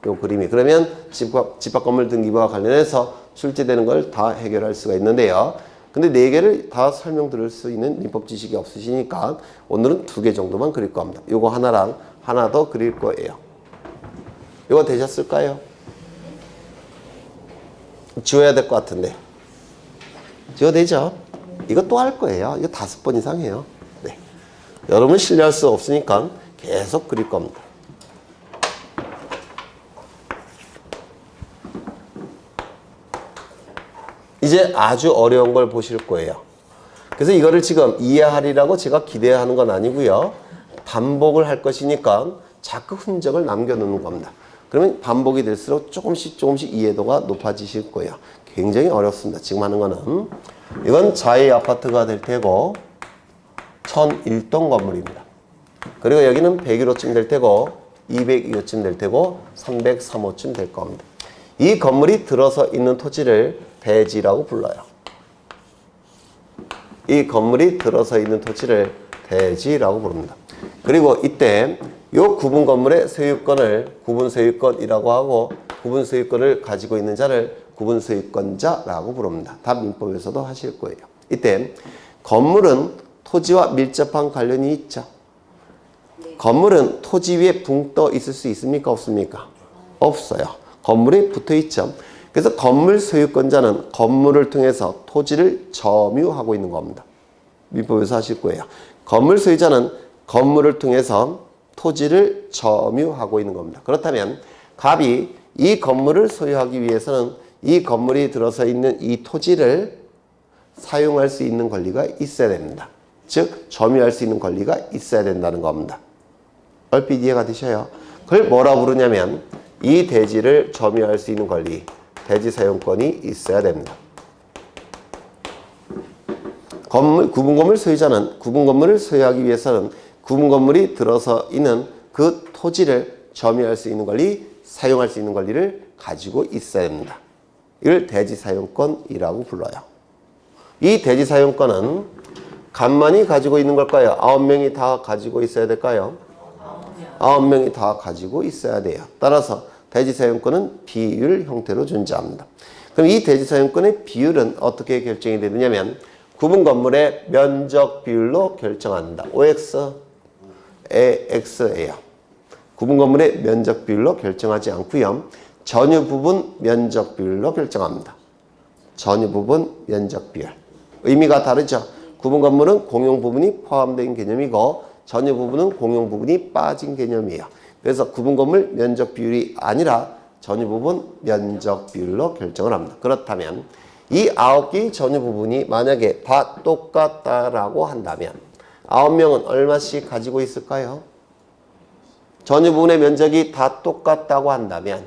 이 그림이. 그러면 집합건물 등기부와 관련해서 출제되는 걸 다 해결할 수가 있는데요. 근데 4개를 다 설명드릴 수 있는 민법 지식이 없으시니까 오늘은 2개 정도만 그릴 겁니다. 요거 하나랑 하나 더 그릴 거예요. 요거 되셨을까요? 지워야 될 것 같은데. 지워되죠? 이거 또 할 거예요. 이거 5번 이상 해요. 네. 여러분 신뢰할 수 없으니까 계속 그릴 겁니다. 이제 아주 어려운 걸 보실 거예요. 그래서 이거를 지금 이해하리라고 제가 기대하는 건 아니고요. 반복을 할 것이니까 자꾸 흔적을 남겨놓는 겁니다. 그러면 반복이 될수록 조금씩 이해도가 높아지실 거예요. 굉장히 어렵습니다. 지금 하는 거는. 이건 자의 아파트가 될 테고 1001동 건물입니다. 그리고 여기는 101호쯤 될 테고 202호쯤 될 테고 303호쯤 될 겁니다. 이 건물이 들어서 있는 토지를 대지라고 불러요. 이 건물이 들어서 있는 토지를 대지라고 부릅니다. 그리고 이때 요 구분 건물의 소유권을 구분 소유권이라고 하고 구분 소유권을 가지고 있는 자를 구분 소유권자라고 부릅니다. 다 민법에서도 하실 거예요. 이때 건물은 토지와 밀접한 관련이 있죠. 건물은 토지 위에 붕 떠 있을 수 있습니까? 없습니까? 없어요. 건물에 붙어 있죠. 그래서 건물 소유권자는 건물을 통해서 토지를 점유하고 있는 겁니다. 민법에서 하실 거예요. 건물 소유자는 건물을 통해서 토지를 점유하고 있는 겁니다. 그렇다면 갑이 이 건물을 소유하기 위해서는 이 건물이 들어서 있는 이 토지를 사용할 수 있는 권리가 있어야 됩니다. 즉 점유할 수 있는 권리가 있어야 된다는 겁니다. 얼핏 이해가 되셔요? 그걸 뭐라 부르냐면 이 대지를 점유할 수 있는 권리, 대지 사용권이 있어야 됩니다. 구분 건물 소유자는 구분 건물을 소유하기 위해서는 구분 건물이 들어서 있는 그 토지를 점유할 수 있는 권리, 사용할 수 있는 권리를 가지고 있어야 됩니다. 이걸 대지 사용권이라고 불러요. 이 대지 사용권은 간만이 가지고 있는 걸까요? 9명이 다 가지고 있어야 될까요? 9명이 다 가지고 있어야 돼요. 따라서 대지 사용권은 비율 형태로 존재합니다. 그럼 이 대지 사용권의 비율은 어떻게 결정이 되느냐면 구분 건물의 면적 비율로 결정한다. OX, AX예요. 구분 건물의 면적 비율로 결정하지 않고요. 전유 부분 면적 비율로 결정합니다. 전유 부분 면적 비율. 의미가 다르죠. 구분 건물은 공용 부분이 포함된 개념이고 전유 부분은 공용 부분이 빠진 개념이에요. 그래서 구분 건물 면적 비율이 아니라 전유 부분 면적 비율로 결정을 합니다. 그렇다면 이 9개의 전유 부분이 만약에 다 똑같다라고 한다면 9명은 얼마씩 가지고 있을까요? 전유 부분의 면적이 다 똑같다고 한다면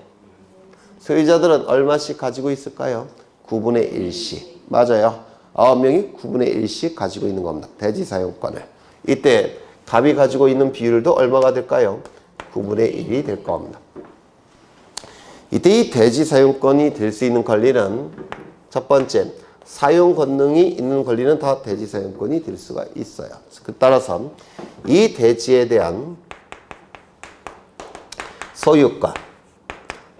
소유자들은 얼마씩 가지고 있을까요? 9분의 1씩. 맞아요. 9명이 9분의 1씩 가지고 있는 겁니다. 대지 사용권을. 이때 갑이 가지고 있는 비율도 얼마가 될까요? 9분의 1이 될 겁니다. 이때 이 대지 사용권이 될 수 있는 권리는 첫 번째, 사용 권능이 있는 권리는 다 대지 사용권이 될 수가 있어요. 따라서 이 대지에 대한 소유권,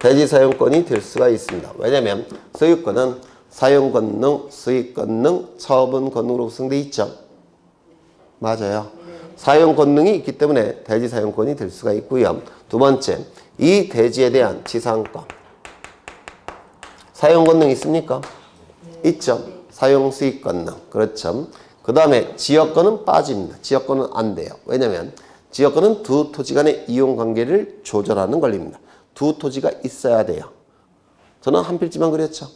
대지 사용권이 될 수가 있습니다. 왜냐하면 소유권은 사용 권능, 수익 권능, 처분 권능으로 구성되어 있죠. 맞아요. 사용 권능이 있기 때문에 대지 사용권이 될 수가 있고요. 두 번째, 이 대지에 대한 지상권. 사용 권능 있습니까? 있죠. 사용 수익 권능. 그렇죠. 그 다음에 지역권은 빠집니다. 지역권은 안 돼요. 왜냐하면 지역권은 두 토지 간의 이용 관계를 조절하는 권리입니다. 두 토지가 있어야 돼요. 저는 한 필지만 그렸죠.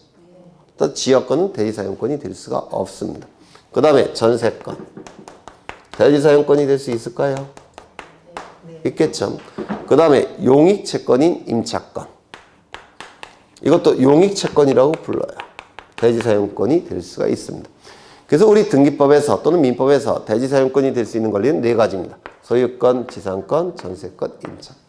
또 지역권은 대지사용권이 될 수가 없습니다. 그 다음에 전세권. 대지사용권이 될 수 있을까요? 있겠죠. 그 다음에 용익채권인 임차권. 이것도 용익채권이라고 불러요. 대지사용권이 될 수가 있습니다. 그래서 우리 등기법에서 또는 민법에서 대지사용권이 될 수 있는 권리는 네 가지입니다. 소유권, 지상권, 전세권, 임차권.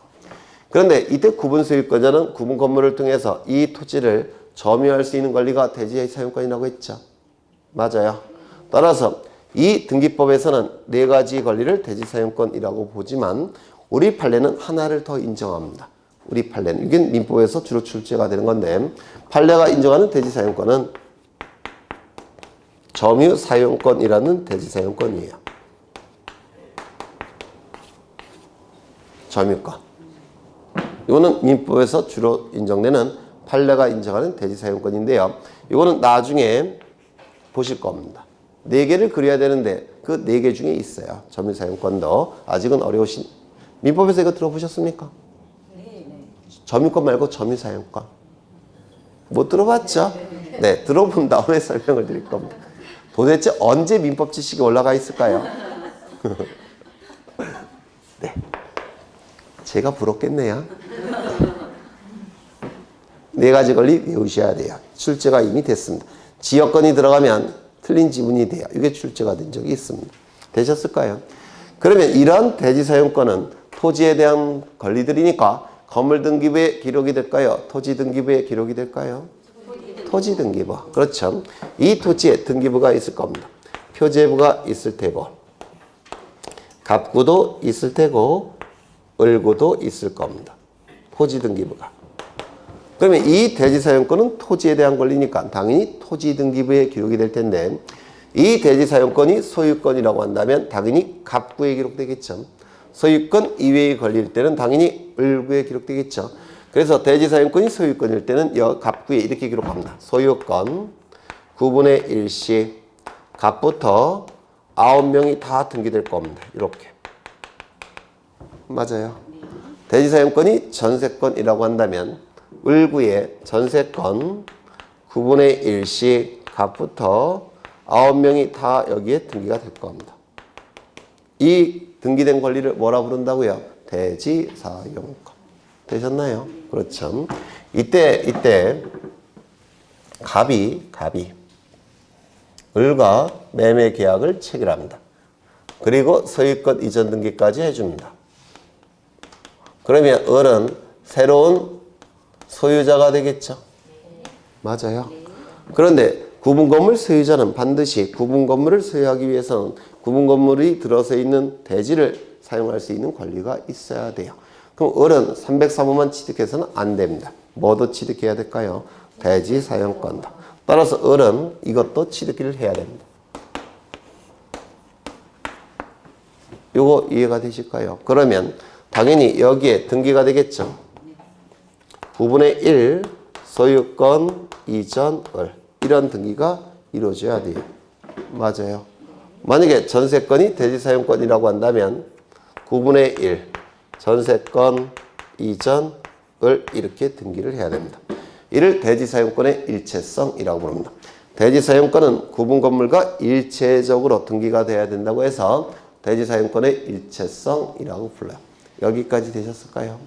그런데 이때 구분소유권자는 구분 건물을 통해서 이 토지를 점유할 수 있는 권리가 대지사용권이라고 했죠. 맞아요. 따라서 이 등기법에서는 네 가지 권리를 대지사용권이라고 보지만 우리 판례는 하나를 더 인정합니다. 우리 판례는 이게 민법에서 주로 출제가 되는 건데 판례가 인정하는 대지사용권은 점유사용권이라는 대지사용권이에요. 점유권. 이거는 민법에서 주로 인정되는 판례가 인정하는 대지사용권인데요. 이거는 나중에 보실 겁니다. 4개를 그려야 되는데 그 4개 중에 있어요. 점유사용권도. 아직은 어려우신. 민법에서 이거 들어보셨습니까? 점유권 말고 점유사용권. 못 들어봤죠? 네, 들어본 다음에 설명을 드릴 겁니다. 도대체 언제 민법 지식이 올라가 있을까요? 네. 제가 부럽겠네요. 4가지 권리 외우셔야 돼요. 출제가 이미 됐습니다. 지역권이 들어가면 틀린 지문이 돼요. 이게 출제가 된 적이 있습니다. 되셨을까요? 그러면 이런 대지사용권은 토지에 대한 권리들이니까 건물 등기부에 기록이 될까요? 토지 등기부에 기록이 될까요? 토지 등기부. 그렇죠. 이 토지에 등기부가 있을 겁니다. 표제부가 있을 테고 갑구도 있을 테고 을구도 있을 겁니다. 토지 등기부가. 그러면 이 대지사용권은 토지에 대한 권리니까 당연히 토지 등기부에 기록이 될 텐데 이 대지사용권이 소유권이라고 한다면 당연히 갑구에 기록되겠죠. 소유권 이외의 권리일 때는 당연히 을구에 기록되겠죠. 그래서 대지사용권이 소유권일 때는 갑구에 이렇게 기록합니다. 소유권 9분의 1씩 갑부터 9명이 다 등기될 겁니다. 이렇게. 맞아요. 대지사용권이 전세권이라고 한다면 을구에 전세권 9분의 1씩 갑부터 9명이 다 여기에 등기가 될 겁니다. 이 등기된 권리를 뭐라 부른다고요? 대지사용권. 되셨나요? 그렇죠. 이때 갑이 을과 매매 계약을 체결합니다. 그리고 소유권 이전 등기까지 해줍니다. 그러면 을은 새로운 소유자가 되겠죠. 맞아요. 그런데 구분건물 소유자는 반드시 구분건물을 소유하기 위해서는 구분건물이 들어서 있는 대지를 사용할 수 있는 권리가 있어야 돼요. 그럼 을은 303호만 취득해서는 안 됩니다. 뭐도 취득해야 될까요? 대지 사용권도. 따라서 을은 이것도 취득을 해야 됩니다. 요거 이해가 되실까요? 그러면 당연히 여기에 등기가 되겠죠. 9분의 1 소유권 이전 을 이런 등기가 이루어져야 돼요. 맞아요. 만약에 전세권이 대지사용권이라고 한다면 9분의 1 전세권 이전을 이렇게 등기를 해야 됩니다. 이를 대지사용권의 일체성이라고 부릅니다. 대지사용권은 구분건물과 일체적으로 등기가 돼야 된다고 해서 대지사용권의 일체성이라고 불러요. 여기까지 되셨을까요?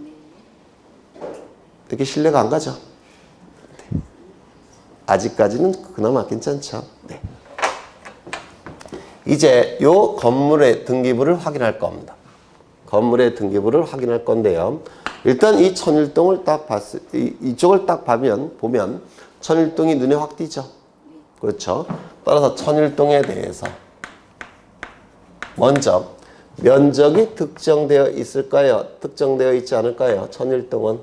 이렇게 신뢰가 안 가죠? 네. 아직까지는 그나마 괜찮죠? 네. 이제 요 건물의 등기부를 확인할 겁니다. 건물의 등기부를 확인할 건데요. 일단 이 천일동을 딱 이쪽을 딱 보면 천일동이 눈에 확 띄죠. 그렇죠. 따라서 천일동에 대해서 먼저 면적이 특정되어 있을까요? 특정되어 있지 않을까요? 천일동은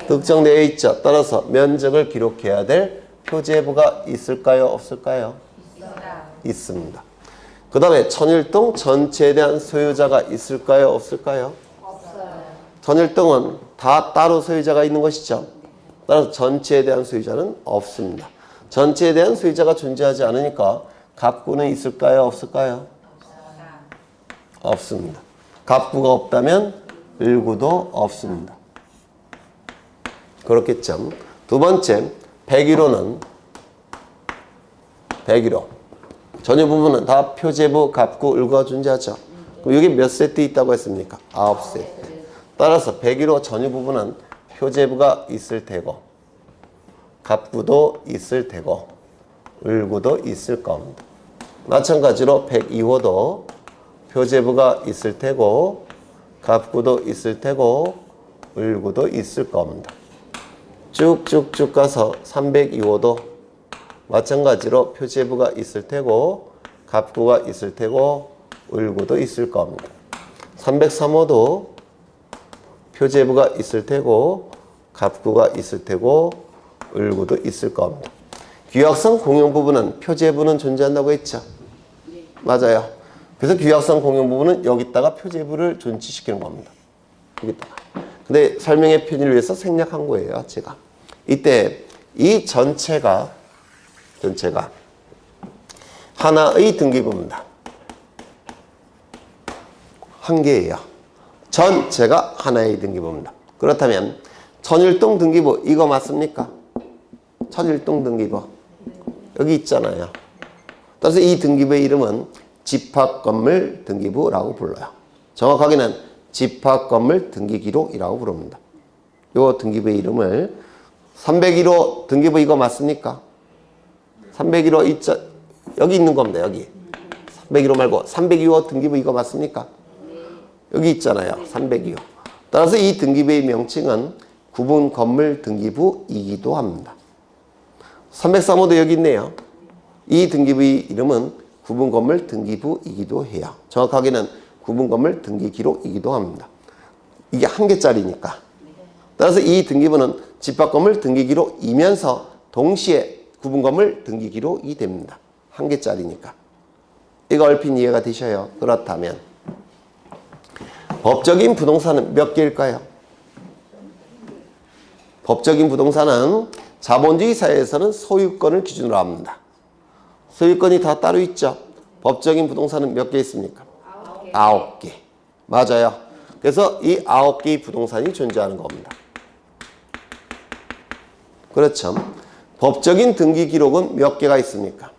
특정되어 있죠. 따라서 면적을 기록해야 될 표제부가 있을까요? 없을까요? 있습니다. 그 다음에 천일동 전체에 대한 소유자가 있을까요? 없을까요? 없어요. 천일동은 다 따로 소유자가 있는 것이죠. 따라서 전체에 대한 소유자는 없습니다. 전체에 대한 소유자가 존재하지 않으니까 갑구는 있을까요? 없을까요? 없습니다. 갑구가 없다면 을구도 없습니다. 그렇겠죠. 두 번째, 101호는 101호. 전유 부분은 다 표제부, 갑구, 을구가 존재하죠. 그럼 여기 몇 세트 있다고 했습니까? 9세트. 따라서 101호 전유 부분은 표제부가 있을 테고 갑구도 있을 테고 을구도 있을 겁니다. 마찬가지로 102호도 표제부가 있을 테고 갑구도 있을 테고 을구도 있을 겁니다. 쭉쭉쭉 가서 302호도 마찬가지로 표제부가 있을 테고 갑구가 있을 테고 을구도 있을 겁니다. 303호도 표제부가 있을 테고 갑구가 있을 테고 을구도 있을 겁니다. 규약성 공용 부분은 표제부는 존재한다고 했죠? 맞아요. 그래서 규약성 공용 부분은 여기다가 표제부를 존치시키는 겁니다. 여기다가. 근데 설명의 편의를 위해서 생략한 거예요, 제가. 이때 이 전체가 하나의 등기부입니다. 한 개예요. 전체가 하나의 등기부입니다. 그렇다면 천일동 등기부 이거 맞습니까? 천일동 등기부 여기 있잖아요. 따라서 이 등기부의 이름은 집합건물 등기부라고 불러요. 정확하게는 집합건물 등기기록이라고 부릅니다. 이 등기부의 이름을 301호 등기부 이거 맞습니까? 301호 있죠? 여기 있는 겁니다. 여기 301호 말고 302호 등기부 이거 맞습니까? 여기 있잖아요. 302호. 따라서 이 등기부의 명칭은 구분건물 등기부이기도 합니다. 303호도 여기 있네요. 이 등기부의 이름은 구분건물 등기부이기도 해요. 정확하게는 구분건물 등기기록이기도 합니다. 이게 한 개짜리니까. 따라서 이 등기부는 집합건물 등기기록이면서 동시에 구분건물 등기기록이 됩니다. 한 개짜리니까. 이거 얼핏 이해가 되셔요? 그렇다면 법적인 부동산은 몇 개일까요? 법적인 부동산은 자본주의 사회에서는 소유권을 기준으로 합니다. 소유권이 다 따로 있죠. 법적인 부동산은 몇 개 있습니까? 9개. 맞아요. 그래서 이 9개의 부동산이 존재하는 겁니다. 그렇죠. 법적인 등기 기록은 몇 개가 있습니까?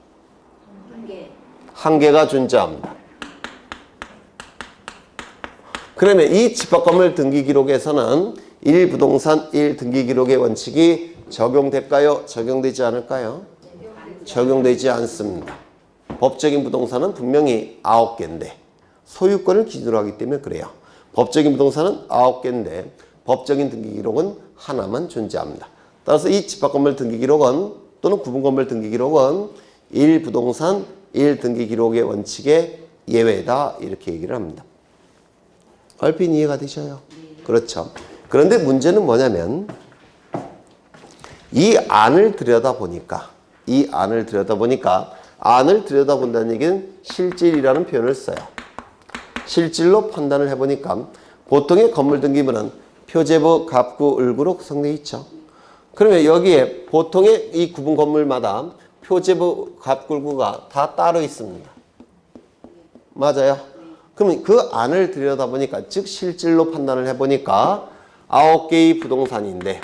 한 개가 존재합니다. 그러면 이 집합건물 등기 기록에서는 1부동산 1등기 기록의 원칙이 적용될까요? 적용되지 않을까요? 적용되지 않습니다. 법적인 부동산은 분명히 9개인데 소유권을 기준으로 하기 때문에 그래요. 법적인 부동산은 9개인데 법적인 등기 기록은 하나만 존재합니다. 따라서 이 집합건물 등기 기록은 또는 구분건물 등기 기록은 1부동산 1등기 기록의 원칙의 예외다 이렇게 얘기를 합니다. 얼핏 이해가 되셔요? 그렇죠. 그런데 문제는 뭐냐면 이 안을 들여다보니까 안을 들여다본다는 얘기는 실질이라는 표현을 써요. 실질로 판단을 해보니까 보통의 건물 등기부는 표제부, 갑구, 을구로 구성되어 있죠. 그러면 여기에 보통의 이 구분 건물마다 표제부, 갑구, 을구가 다 따로 있습니다. 맞아요? 그러면 그 안을 들여다보니까 즉 실질로 판단을 해보니까 9개의 부동산인데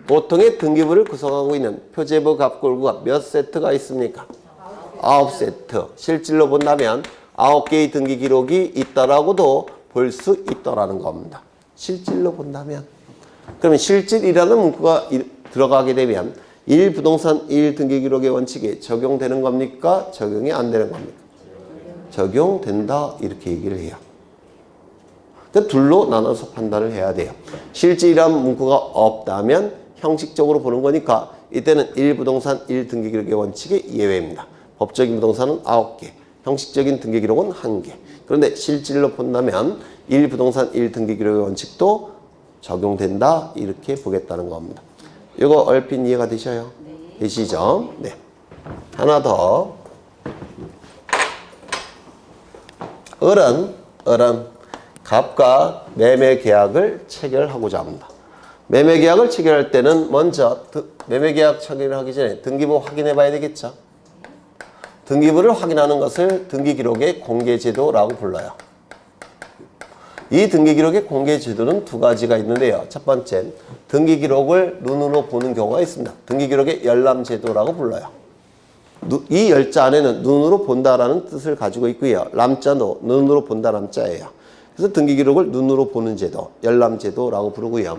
보통의 등기부를 구성하고 있는 표제부, 갑구, 을구가 몇 세트가 있습니까? 9세트. 실질로 본다면 9개의 등기 기록이 있다라고도 볼 수 있더라는 겁니다. 실질로 본다면. 그러면 실질이라는 문구가 들어가게 되면 1부동산 1등기 기록의 원칙에 적용되는 겁니까? 적용이 안 되는 겁니까? 적용된다 이렇게 얘기를 해요. 그러니까 둘로 나눠서 판단을 해야 돼요. 실질이라는 문구가 없다면 형식적으로 보는 거니까 이때는 1부동산 1등기 기록의 원칙의 예외입니다. 법적인 부동산은 9개, 형식적인 등기 기록은 1개. 그런데 실질로 본다면 1부동산 1등기 기록의 원칙도 적용된다 이렇게 보겠다는 겁니다. 이거 얼핏 이해가 되셔요? 되시죠? 네. 하나 더. 을은 갑과 매매 계약을 체결하고자 합니다. 매매 계약을 체결할 때는 먼저 매매 계약 체결을 하기 전에 등기부 확인해 봐야 되겠죠. 등기부를 확인하는 것을 등기기록의 공개제도라고 불러요. 이 등기기록의 공개제도는 두 가지가 있는데요. 첫 번째, 등기기록을 눈으로 보는 경우가 있습니다. 등기기록의 열람제도라고 불러요. 이 열자 안에는 눈으로 본다라는 뜻을 가지고 있고요. 람자도 눈으로 본다 람자예요. 그래서 등기기록을 눈으로 보는 제도, 열람제도라고 부르고요.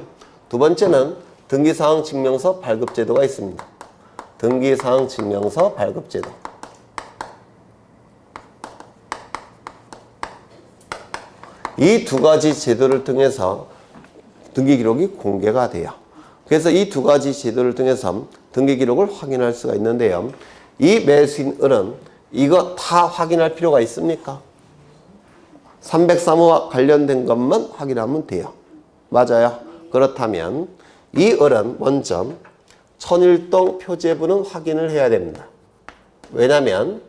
두 번째는 등기사항 증명서 발급제도가 있습니다. 등기사항 증명서 발급제도. 이 두 가지 제도를 통해서 등기기록이 공개가 돼요. 그래서 이 두 가지 제도를 통해서 등기기록을 확인할 수가 있는데요. 이 매수인 을은 이거 다 확인할 필요가 있습니까? 303호와 관련된 것만 확인하면 돼요. 맞아요? 그렇다면 이 을은 먼저 천일동 표제부는 확인을 해야 됩니다. 왜냐하면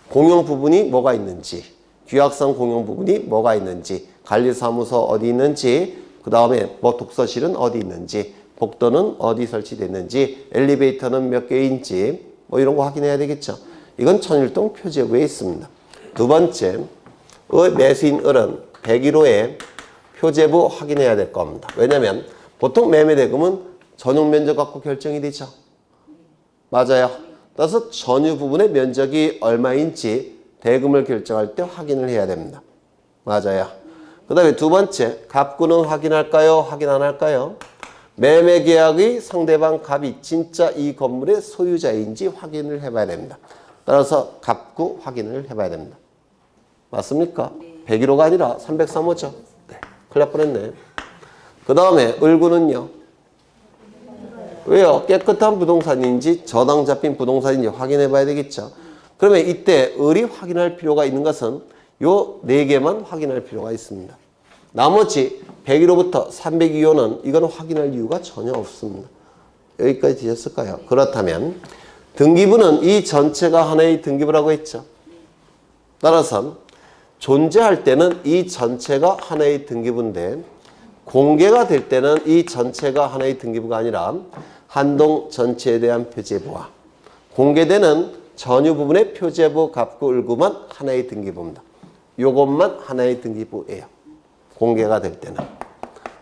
공용 부분이 뭐가 있는지, 규약상 공용 부분이 뭐가 있는지, 관리사무소 어디 있는지, 그 다음에 뭐 독서실은 어디 있는지, 복도는 어디 설치됐는지, 엘리베이터는 몇 개인지 뭐 이런 거 확인해야 되겠죠. 이건 천일동 표제부에 있습니다. 두 번째, 매수인 을은 101호에 표제부 확인해야 될 겁니다. 왜냐하면 보통 매매대금은 전용 면적 갖고 결정이 되죠. 맞아요. 따라서 전유 부분의 면적이 얼마인지 대금을 결정할 때 확인을 해야 됩니다. 맞아요. 그 다음에 두 번째, 갑구는 확인할까요? 확인 안 할까요? 매매계약의 상대방 갑이 진짜 이 건물의 소유자인지 확인을 해봐야 됩니다. 따라서 갑구 확인을 해봐야 됩니다. 맞습니까? 101호가 아니라 303호죠. 네. 큰일 날 뻔했네. 그 다음에 을구는요. 왜요? 깨끗한 부동산인지 저당 잡힌 부동산인지 확인해 봐야 되겠죠. 그러면 이때 을이 확인할 필요가 있는 것은 요 4개만 확인할 필요가 있습니다. 나머지 101호부터 302호는 이건 확인할 이유가 전혀 없습니다. 여기까지 되셨을까요? 그렇다면 등기부는 이 전체가 하나의 등기부라고 했죠. 따라서 존재할 때는 이 전체가 하나의 등기부인데 공개가 될 때는 이 전체가 하나의 등기부가 아니라 한동 전체에 대한 표제부와 공개되는 전유 부분의 표제부, 갑구, 을구만 하나의 등기부입니다. 요것만 하나의 등기부예요. 공개가 될 때는.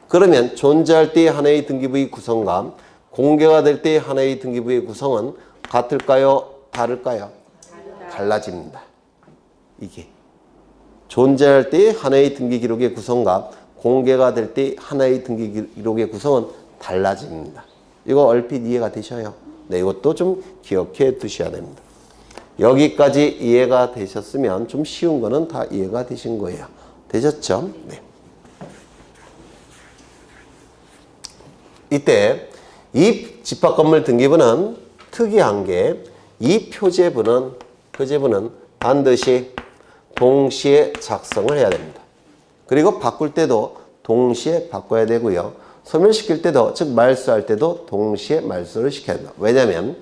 그러면 존재할 때의 하나의 등기부의 구성과 공개가 될 때의 하나의 등기부의 구성은 같을까요? 다를까요? 달라집니다. 이게 존재할 때의 하나의 등기기록의 구성과 공개가 될 때의 하나의 등기기록의 구성은 달라집니다. 이거 얼핏 이해가 되셔요? 네, 이것도 좀 기억해 두셔야 됩니다. 여기까지 이해가 되셨으면 좀 쉬운 거는 다 이해가 되신 거예요. 되셨죠? 네. 이때 이 집합건물 등기부는 특이한 게 이 표제부는 반드시 동시에 작성을 해야 됩니다. 그리고 바꿀 때도 동시에 바꿔야 되고요. 소멸시킬 때도, 즉 말소할 때도 동시에 말소를 시켜야 됩니다. 왜냐하면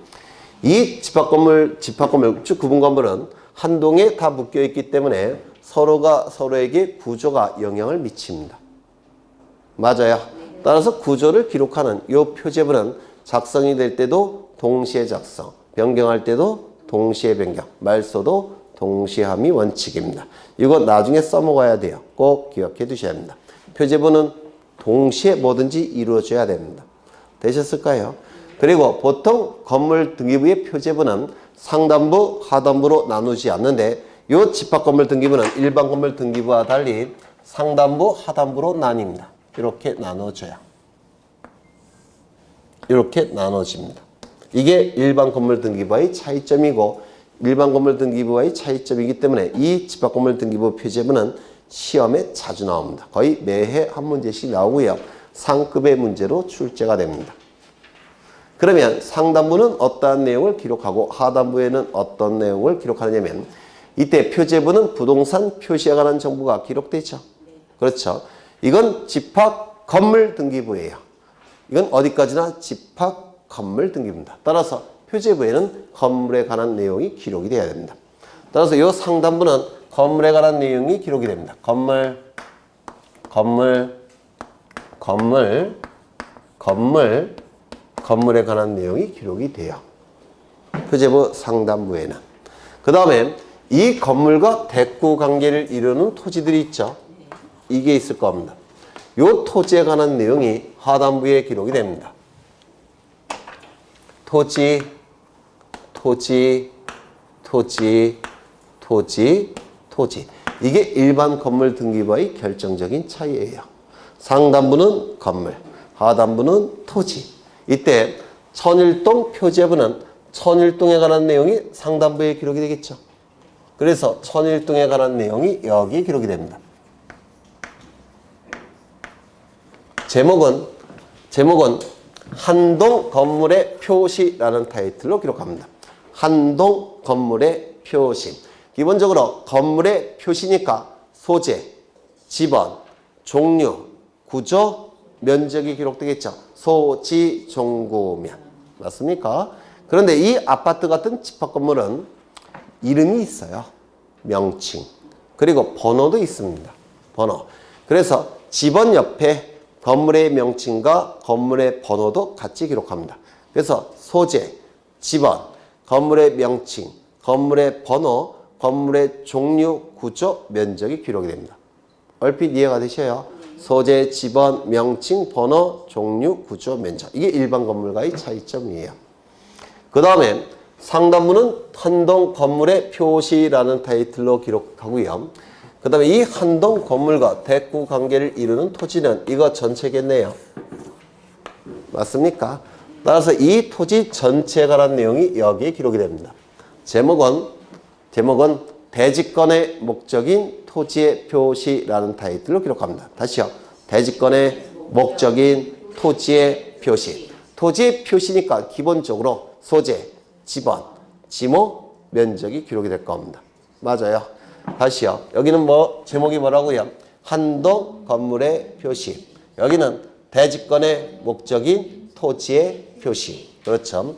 이 집합건물, 즉 구분건물은 한 동에 다 묶여 있기 때문에 서로가 서로에게 구조가 영향을 미칩니다. 맞아요. 따라서 구조를 기록하는 이 표제부는 작성이 될 때도 동시에 작성, 변경할 때도 동시에 변경, 말소도 동시함이 원칙입니다. 이거 나중에 써먹어야 돼요. 꼭 기억해 두셔야 합니다. 표제부는 동시에 뭐든지 이루어져야 됩니다. 되셨을까요? 그리고 보통 건물 등기부의 표제부는 상단부, 하단부로 나누지 않는데 이 집합건물 등기부는 일반 건물 등기부와 달리 상단부, 하단부로 나뉩니다. 이렇게 나눠져요. 이렇게 나눠집니다. 이게 일반 건물 등기부와의 차이점이고 일반 건물 등기부와의 차이점이기 때문에 이 집합건물 등기부 표제부는 시험에 자주 나옵니다. 거의 매해 한 문제씩 나오고요. 상급의 문제로 출제가 됩니다. 그러면 상단부는 어떠한 내용을 기록하고 하단부에는 어떤 내용을 기록하느냐면 이때 표제부는 부동산 표시에 관한 정보가 기록되죠. 그렇죠. 이건 집합 건물 등기부예요. 이건 어디까지나 집합 건물 등기부입니다. 따라서 표제부에는 건물에 관한 내용이 기록이 돼야 됩니다. 따라서 이 상단부는 건물에 관한 내용이 기록이 됩니다. 건물에 관한 내용이 기록이 돼요. 표제부 상단부에는. 그 다음에 이 건물과 대구 관계를 이루는 토지들이 있죠. 이게 있을 겁니다. 이 토지에 관한 내용이 하단부에 기록이 됩니다. 토지. 이게 일반 건물 등기부와의 결정적인 차이예요. 상단부는 건물, 하단부는 토지. 이때 천일동 표제부는 천일동에 관한 내용이 상단부에 기록이 되겠죠. 그래서 천일동에 관한 내용이 여기 기록이 됩니다. 제목은 한동 건물의 표시라는 타이틀로 기록합니다. 한동 건물의 표시. 기본적으로 건물의 표시니까 소재, 지번, 종류, 구조, 면적이 기록되겠죠. 소지종구면. 맞습니까? 그런데 이 아파트 같은 집합 건물은 이름이 있어요. 명칭. 그리고 번호도 있습니다. 번호. 그래서 지번 옆에 건물의 명칭과 건물의 번호도 같이 기록합니다. 그래서 소재, 지번, 건물의 명칭, 건물의 번호, 건물의 종류, 구조, 면적이 기록이 됩니다. 얼핏 이해가 되셔요? 소재, 지번, 명칭, 번호, 종류, 구조, 면적. 이게 일반 건물과의 차이점이에요. 그 다음에 상단부는 한동 건물의 표시라는 타이틀로 기록하고요. 그 다음에 이 한동 건물과 대구 관계를 이루는 토지는 이거 전체겠네요. 맞습니까? 따라서 이 토지 전체에 관한 내용이 여기에 기록이 됩니다. 제목은 대지권의 목적인 토지의 표시라는 타이틀로 기록합니다. 다시요. 대지권의 목적인 토지의 표시. 토지의 표시니까 기본적으로 소재, 지번, 지모, 면적이 기록이 될 겁니다. 맞아요. 다시요. 여기는 제목이 뭐라고요? 한동 건물의 표시. 여기는 대지권의 목적인 토지의 표시. 그렇죠.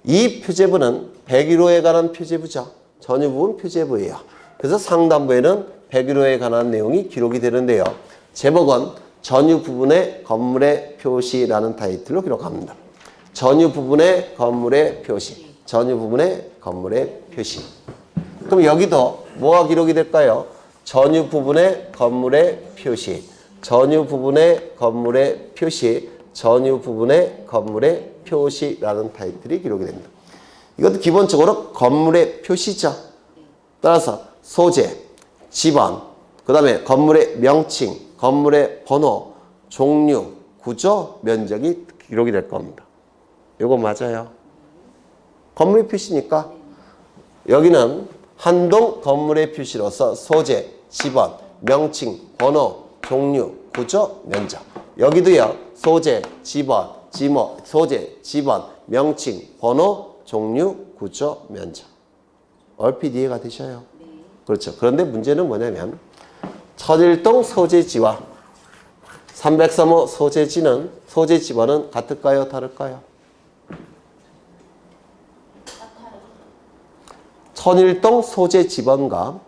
이 표제부는 101호에 관한 표제부죠. 전유 부분 표제부예요. 그래서 상단부에는 101호에 관한 내용이 기록이 되는데요. 제목은 전유 부분의 건물의 표시라는 타이틀로 기록합니다. 전유 부분의 건물의 표시. 전유 부분의 건물의 표시. 그럼 여기도 뭐가 기록이 될까요? 전유 부분의 건물의 표시. 전유 부분의 건물의 표시. 전유 부분의 건물의 표시라는 타이틀이 기록이 됩니다. 이것도 기본적으로 건물의 표시죠. 따라서 소재, 지번, 그 다음에 건물의 명칭, 건물의 번호, 종류, 구조, 면적이 기록이 될 겁니다. 이거 맞아요. 건물의 표시니까 여기는 한동 건물의 표시로서 소재, 지번, 명칭, 번호, 종류, 구조, 면적. 여기도요. 소재, 지번, 지모, 소재, 지번, 명칭, 번호, 종류, 구조, 면적. 얼핏 이해가 되셔요? 그렇죠. 그런데 문제는 뭐냐면 천일동 소재지와 303호 소재지번은 같을까요? 다를까요? 천일동 소재지번과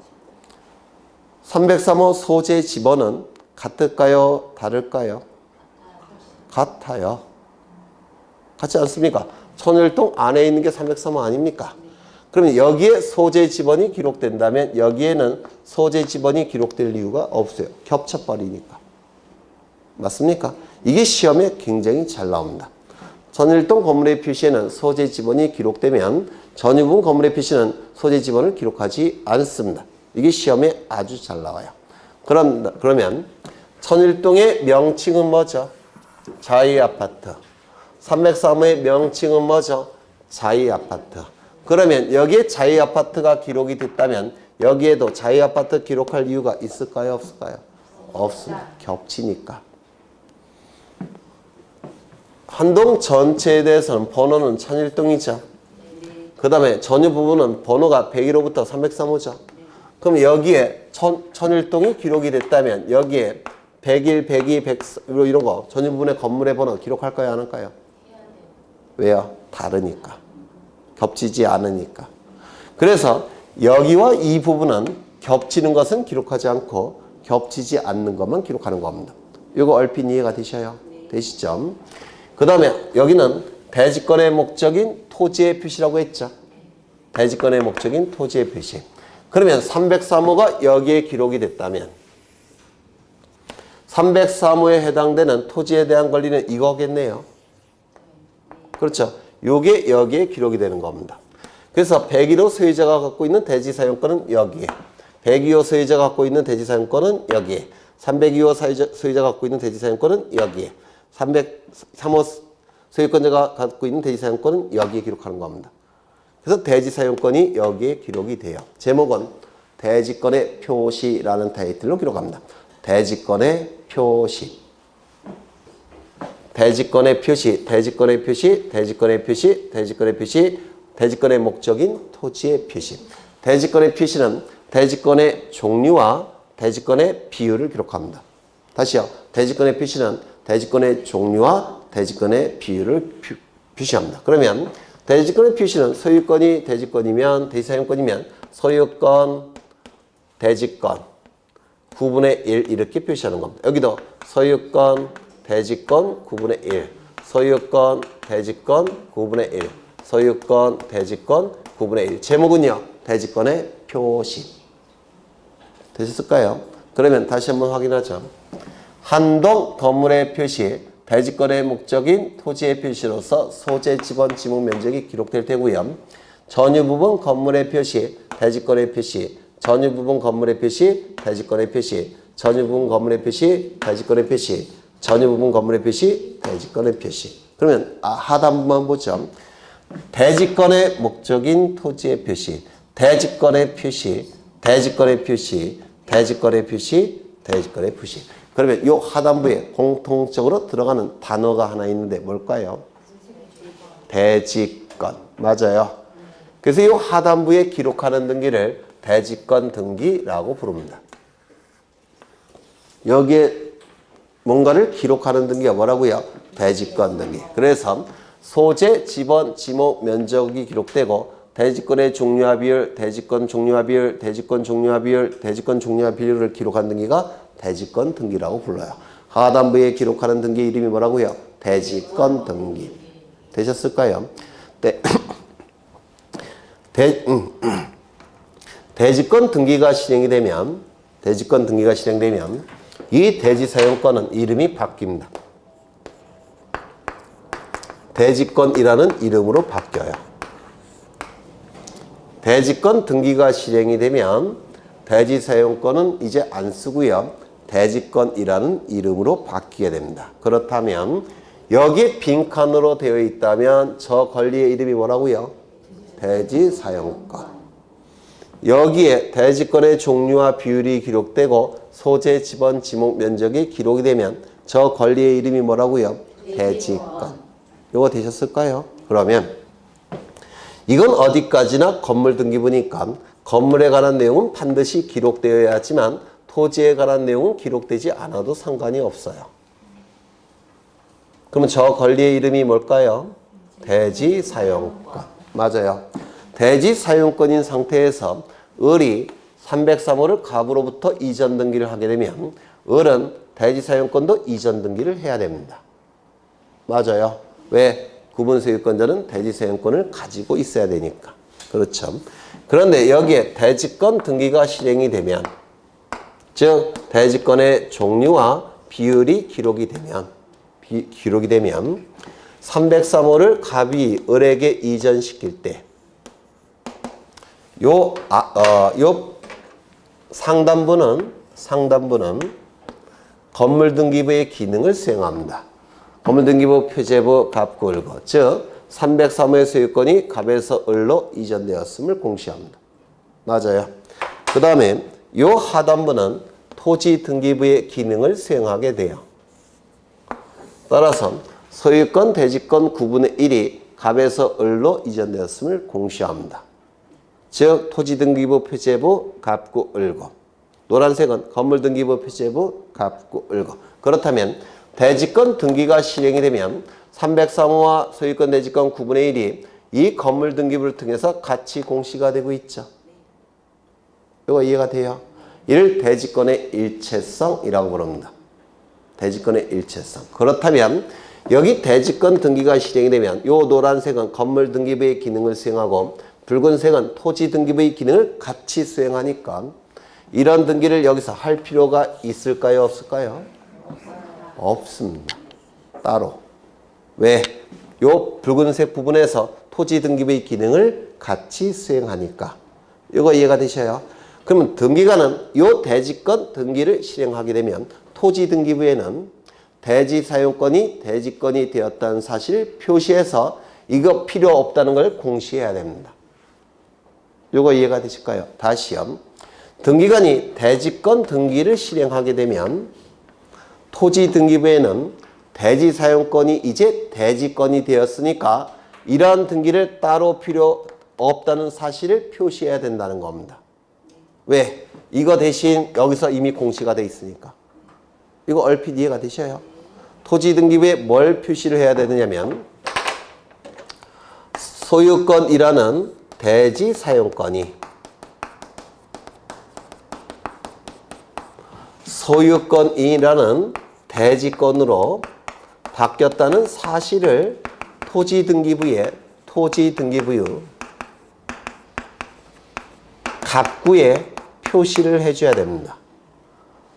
303호 소재지번은 같을까요? 다를까요? 같아요. 같지 않습니까? 천일동 안에 있는 게 303호 아닙니까? 그러면 여기에 소재지번이 기록된다면 여기에는 소재지번이 기록될 이유가 없어요. 겹쳐버리니까. 맞습니까? 이게 시험에 굉장히 잘 나옵니다. 천일동 건물의 표시에는 소재지번이 기록되면 전유분 건물의 표시는 소재지번을 기록하지 않습니다. 이게 시험에 아주 잘 나와요. 그러면 천일동의 명칭은 뭐죠? 자이아파트. 303호의 명칭은 뭐죠? 자이아파트. 그러면 여기에 자이아파트가 기록이 됐다면 여기에도 자이아파트 기록할 이유가 있을까요? 없을까요? 없습니다. 겹치니까. 한동 전체에 대해서는 번호는 천일동이죠. 그 다음에 전유 부분은 번호가 101호부터 303호죠. 그럼 여기에 천일동이 기록이 됐다면 여기에 101, 102, 104 이런 거 전유 부분의 건물의 번호 기록할까요? 안 할까요? 왜요? 다르니까. 겹치지 않으니까. 그래서 여기와 이 부분은 겹치는 것은 기록하지 않고 겹치지 않는 것만 기록하는 겁니다. 이거 얼핏 이해가 되셔요? 되시죠? 그 다음에 여기는 대지권의 목적인 토지의 표시라고 했죠. 대지권의 목적인 토지의 표시. 그러면 303호가 여기에 기록이 됐다면 303호에 해당되는 토지에 대한 권리는 이거겠네요. 그렇죠. 요게 여기에 기록이 되는 겁니다. 그래서 101호 소유자가 갖고 있는 대지 사용권은 여기에, 102호 소유자가 갖고 있는 대지 사용권은 여기에, 302호 소유자가 갖고 있는 대지 사용권은 여기에, 303호 소유권자가 갖고 있는 대지 사용권은 여기에 기록하는 겁니다. 그래서 대지 사용권이 여기에 기록이 돼요. 제목은 대지권의 표시라는 타이틀로 기록합니다. 대지권의 표시. 대지권의 표시, 대지권의 표시, 대지권의 표시, 대지권의 표시, 대지권의 목적인 토지의 표시. 대지권의 표시는 대지권의 종류와 대지권의 비율을 기록합니다. 다시요. 대지권의 표시는 대지권의 종류와 대지권의 비율을 표시합니다. 그러면 대지권의 표시는 소유권이 대지권이면, 대지사용권이면 소유권, 대지권, 9분의 1 이렇게 표시하는 겁니다. 여기도 소유권, 대지권, 9분의 1, 소유권, 대지권, 9분의 1, 소유권, 대지권, 9분의 1. 제목은요. 대지권의 표시. 되셨을까요? 그러면 다시 한번 확인하죠. 한동 건물의 표시, 대지권의 목적인 토지의 표시로서 소재, 지번, 지목 면적이 기록될 테고요. 전유 부분 건물의 표시, 대지권의 표시, 전유 부분 건물의 표시, 대지권의 표시, 전유 부분 건물의 표시, 대지권의 표시, 전유 부분 건물의 표시, 대지권의 표시. 그러면 하단부만 보죠. 대지권의 목적인 토지의 표시, 대지권의 표시, 대지권의 표시, 대지권의 표시, 대지권의 표시. 그러면 이 하단부에 공통적으로 들어가는 단어가 하나 있는데 뭘까요? 대지권. 맞아요. 그래서 이 하단부에 기록하는 등기를 대지권 등기라고 부릅니다. 여기에 뭔가를 기록하는 등기가 뭐라고요? 대지권 등기. 그래서 소재, 지번, 지목, 면적이 기록되고 대지권의 종류와 비율, 대지권 종류와 비율, 대지권 종류와 비율, 대지권 종류와 비율을 기록한 등기가 대지권 등기라고 불러요. 하단부에 기록하는 등기 이름이 뭐라고요? 대지권 등기. 되셨을까요? 대지권 등기가 실행이 되면, 대지권 등기가 실행되면 이 대지 사용권은 이름이 바뀝니다. 대지권이라는 이름으로 바뀌어요. 대지권 등기가 실행이 되면 대지 사용권은 이제 안 쓰고요. 대지권이라는 이름으로 바뀌게 됩니다. 그렇다면 여기에 빈칸으로 되어 있다면 저 권리의 이름이 뭐라고요? 대지 사용권. 여기에 대지권의 종류와 비율이 기록되고 소재, 지번, 지목, 면적이 기록이 되면 저 권리의 이름이 뭐라고요? 대지권. 요거 되셨을까요? 그러면 이건 어디까지나 건물 등기부니까 건물에 관한 내용은 반드시 기록되어야 하지만 토지에 관한 내용은 기록되지 않아도 상관이 없어요. 그러면 저 권리의 이름이 뭘까요? 대지 사용권. 맞아요. 대지 사용권인 상태에서 을이 303호를 갑으로부터 이전 등기를 하게 되면 을은 대지 사용권도 이전 등기를 해야 됩니다. 맞아요. 왜? 구분 소유권자는 대지 사용권을 가지고 있어야 되니까. 그렇죠. 그런데 여기에 대지권 등기가 실행이 되면, 즉 대지권의 종류와 비율이 기록이 되면 303호를 갑이 을에게 이전시킬 때 요 상단부는 건물등기부의 기능을 수행합니다. 건물등기부 표제부 갑구 을거, 즉 303호의 소유권이 갑에서 을로 이전되었음을 공시합니다. 맞아요. 그 다음에 요 하단부는 토지등기부의 기능을 수행하게 돼요. 따라서 소유권, 대지권 9분의 1이 갑에서 을로 이전되었음을 공시합니다. 즉 토지등기부 표제부 갑구 을고. 노란색은 건물 등기부 표시제부 갑구 을고. 그렇다면 대지권 등기가 실행이 되면 303호와 소유권 대지권 9분의 1이 이 건물 등기부를 통해서 같이 공시가 되고 있죠. 이거 이해가 돼요? 이를 대지권의 일체성이라고 부릅니다. 대지권의 일체성. 그렇다면 여기 대지권 등기가 실행이 되면 이 노란색은 건물 등기부의 기능을 수행하고 붉은색은 토지 등기부의 기능을 같이 수행하니까 이런 등기를 여기서 할 필요가 있을까요? 없을까요? 없습니다. 따로. 왜? 요 붉은색 부분에서 토지 등기부의 기능을 같이 수행하니까. 이거 이해가 되셔요? 그러면 등기관은 요 대지권 등기를 실행하게 되면 토지 등기부에는 대지 사용권이 대지권이 되었다는 사실을 표시해서 이거 필요 없다는 걸 공시해야 됩니다. 요거 이해가 되실까요? 다시요. 등기관이 대지권 등기를 실행하게 되면 토지 등기부에는 대지 사용권이 이제 대지권이 되었으니까 이러한 등기를 따로 필요 없다는 사실을 표시해야 된다는 겁니다. 왜? 이거 대신 여기서 이미 공시가 돼 있으니까. 이거 얼핏 이해가 되셔요? 토지 등기부에 뭘 표시를 해야 되느냐면 소유권이라는 대지 사용권이 소유권이라는 대지권으로 바뀌었다는 사실을 토지 등기부의 갑구에 표시를 해줘야 됩니다.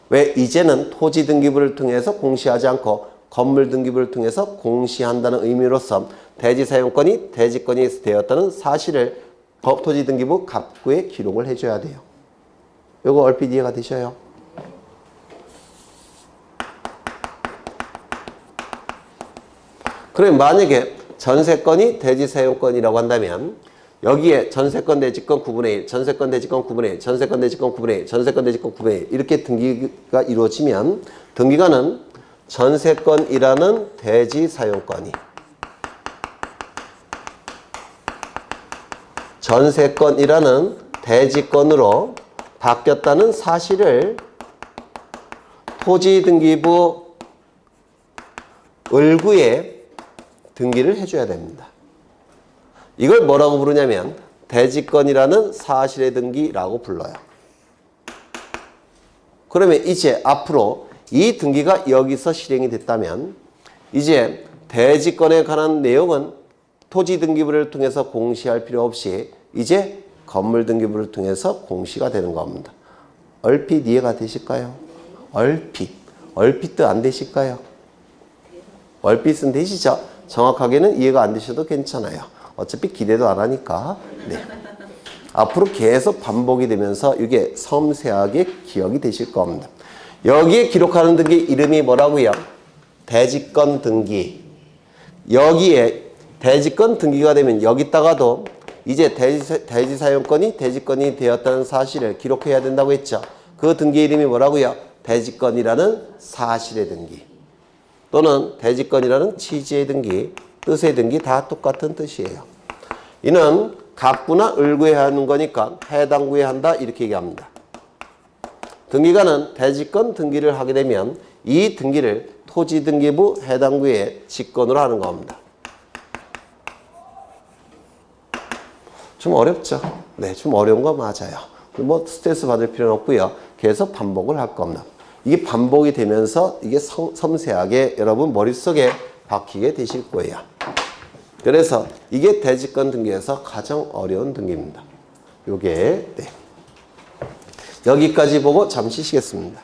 왜? 이제는 토지 등기부를 통해서 공시하지 않고 건물 등기부를 통해서 공시한다는 의미로서 대지 사용권이 대지권이 되었다는 사실을 토지 등기부 갑구에 기록을 해줘야 돼요. 이거 얼핏 이해가 되셔요? 그럼 만약에 전세권이 대지 사용권이라고 한다면 여기에 전세권 대지권 9분의 1, 전세권 대지권 9분의 1, 전세권 대지권 9분의 1, 전세권 대지권 9분의 1 이렇게 등기가 이루어지면 등기관은 전세권이라는 대지 사용권이 전세권이라는 대지권으로 바뀌었다는 사실을 토지 등기부 을구에 등기를 해줘야 됩니다. 이걸 뭐라고 부르냐면 대지권이라는 사실의 등기라고 불러요. 그러면 이제 앞으로 이 등기가 여기서 실행이 됐다면 이제 대지권에 관한 내용은 토지 등기부를 통해서 공시할 필요 없이 이제 건물 등기부를 통해서 공시가 되는 겁니다. 얼핏 이해가 되실까요? 얼핏도 안 되실까요? 얼핏은 되시죠? 정확하게는 이해가 안 되셔도 괜찮아요. 어차피 기대도 안 하니까. 네. 앞으로 계속 반복이 되면서 이게 섬세하게 기억이 되실 겁니다. 여기에 기록하는 등기 이름이 뭐라고요? 대지권 등기. 여기에 대지권 등기가 되면 여기다가도 이제 대지 사용권이 대지권이 되었다는 사실을 기록해야 된다고 했죠. 그 등기 이름이 뭐라고요? 대지권이라는 사실의 등기. 또는 대지권이라는 취지의 등기, 뜻의 등기 다 똑같은 뜻이에요. 이는 갑구나 을구에 하는 거니까 해당 구에 한다 이렇게 얘기합니다. 등기관은 대지권 등기를 하게 되면 이 등기를 토지 등기부 해당 구의 직권으로 하는 겁니다. 좀 어렵죠? 네, 좀 어려운 거 맞아요. 뭐 스트레스 받을 필요는 없고요. 계속 반복을 할 겁니다. 이게 반복이 되면서 이게 섬세하게 여러분 머릿속에 박히게 되실 거예요. 그래서 이게 대지권 등기에서 가장 어려운 등기입니다. 요게 네. 여기까지 보고 잠시 쉬겠습니다.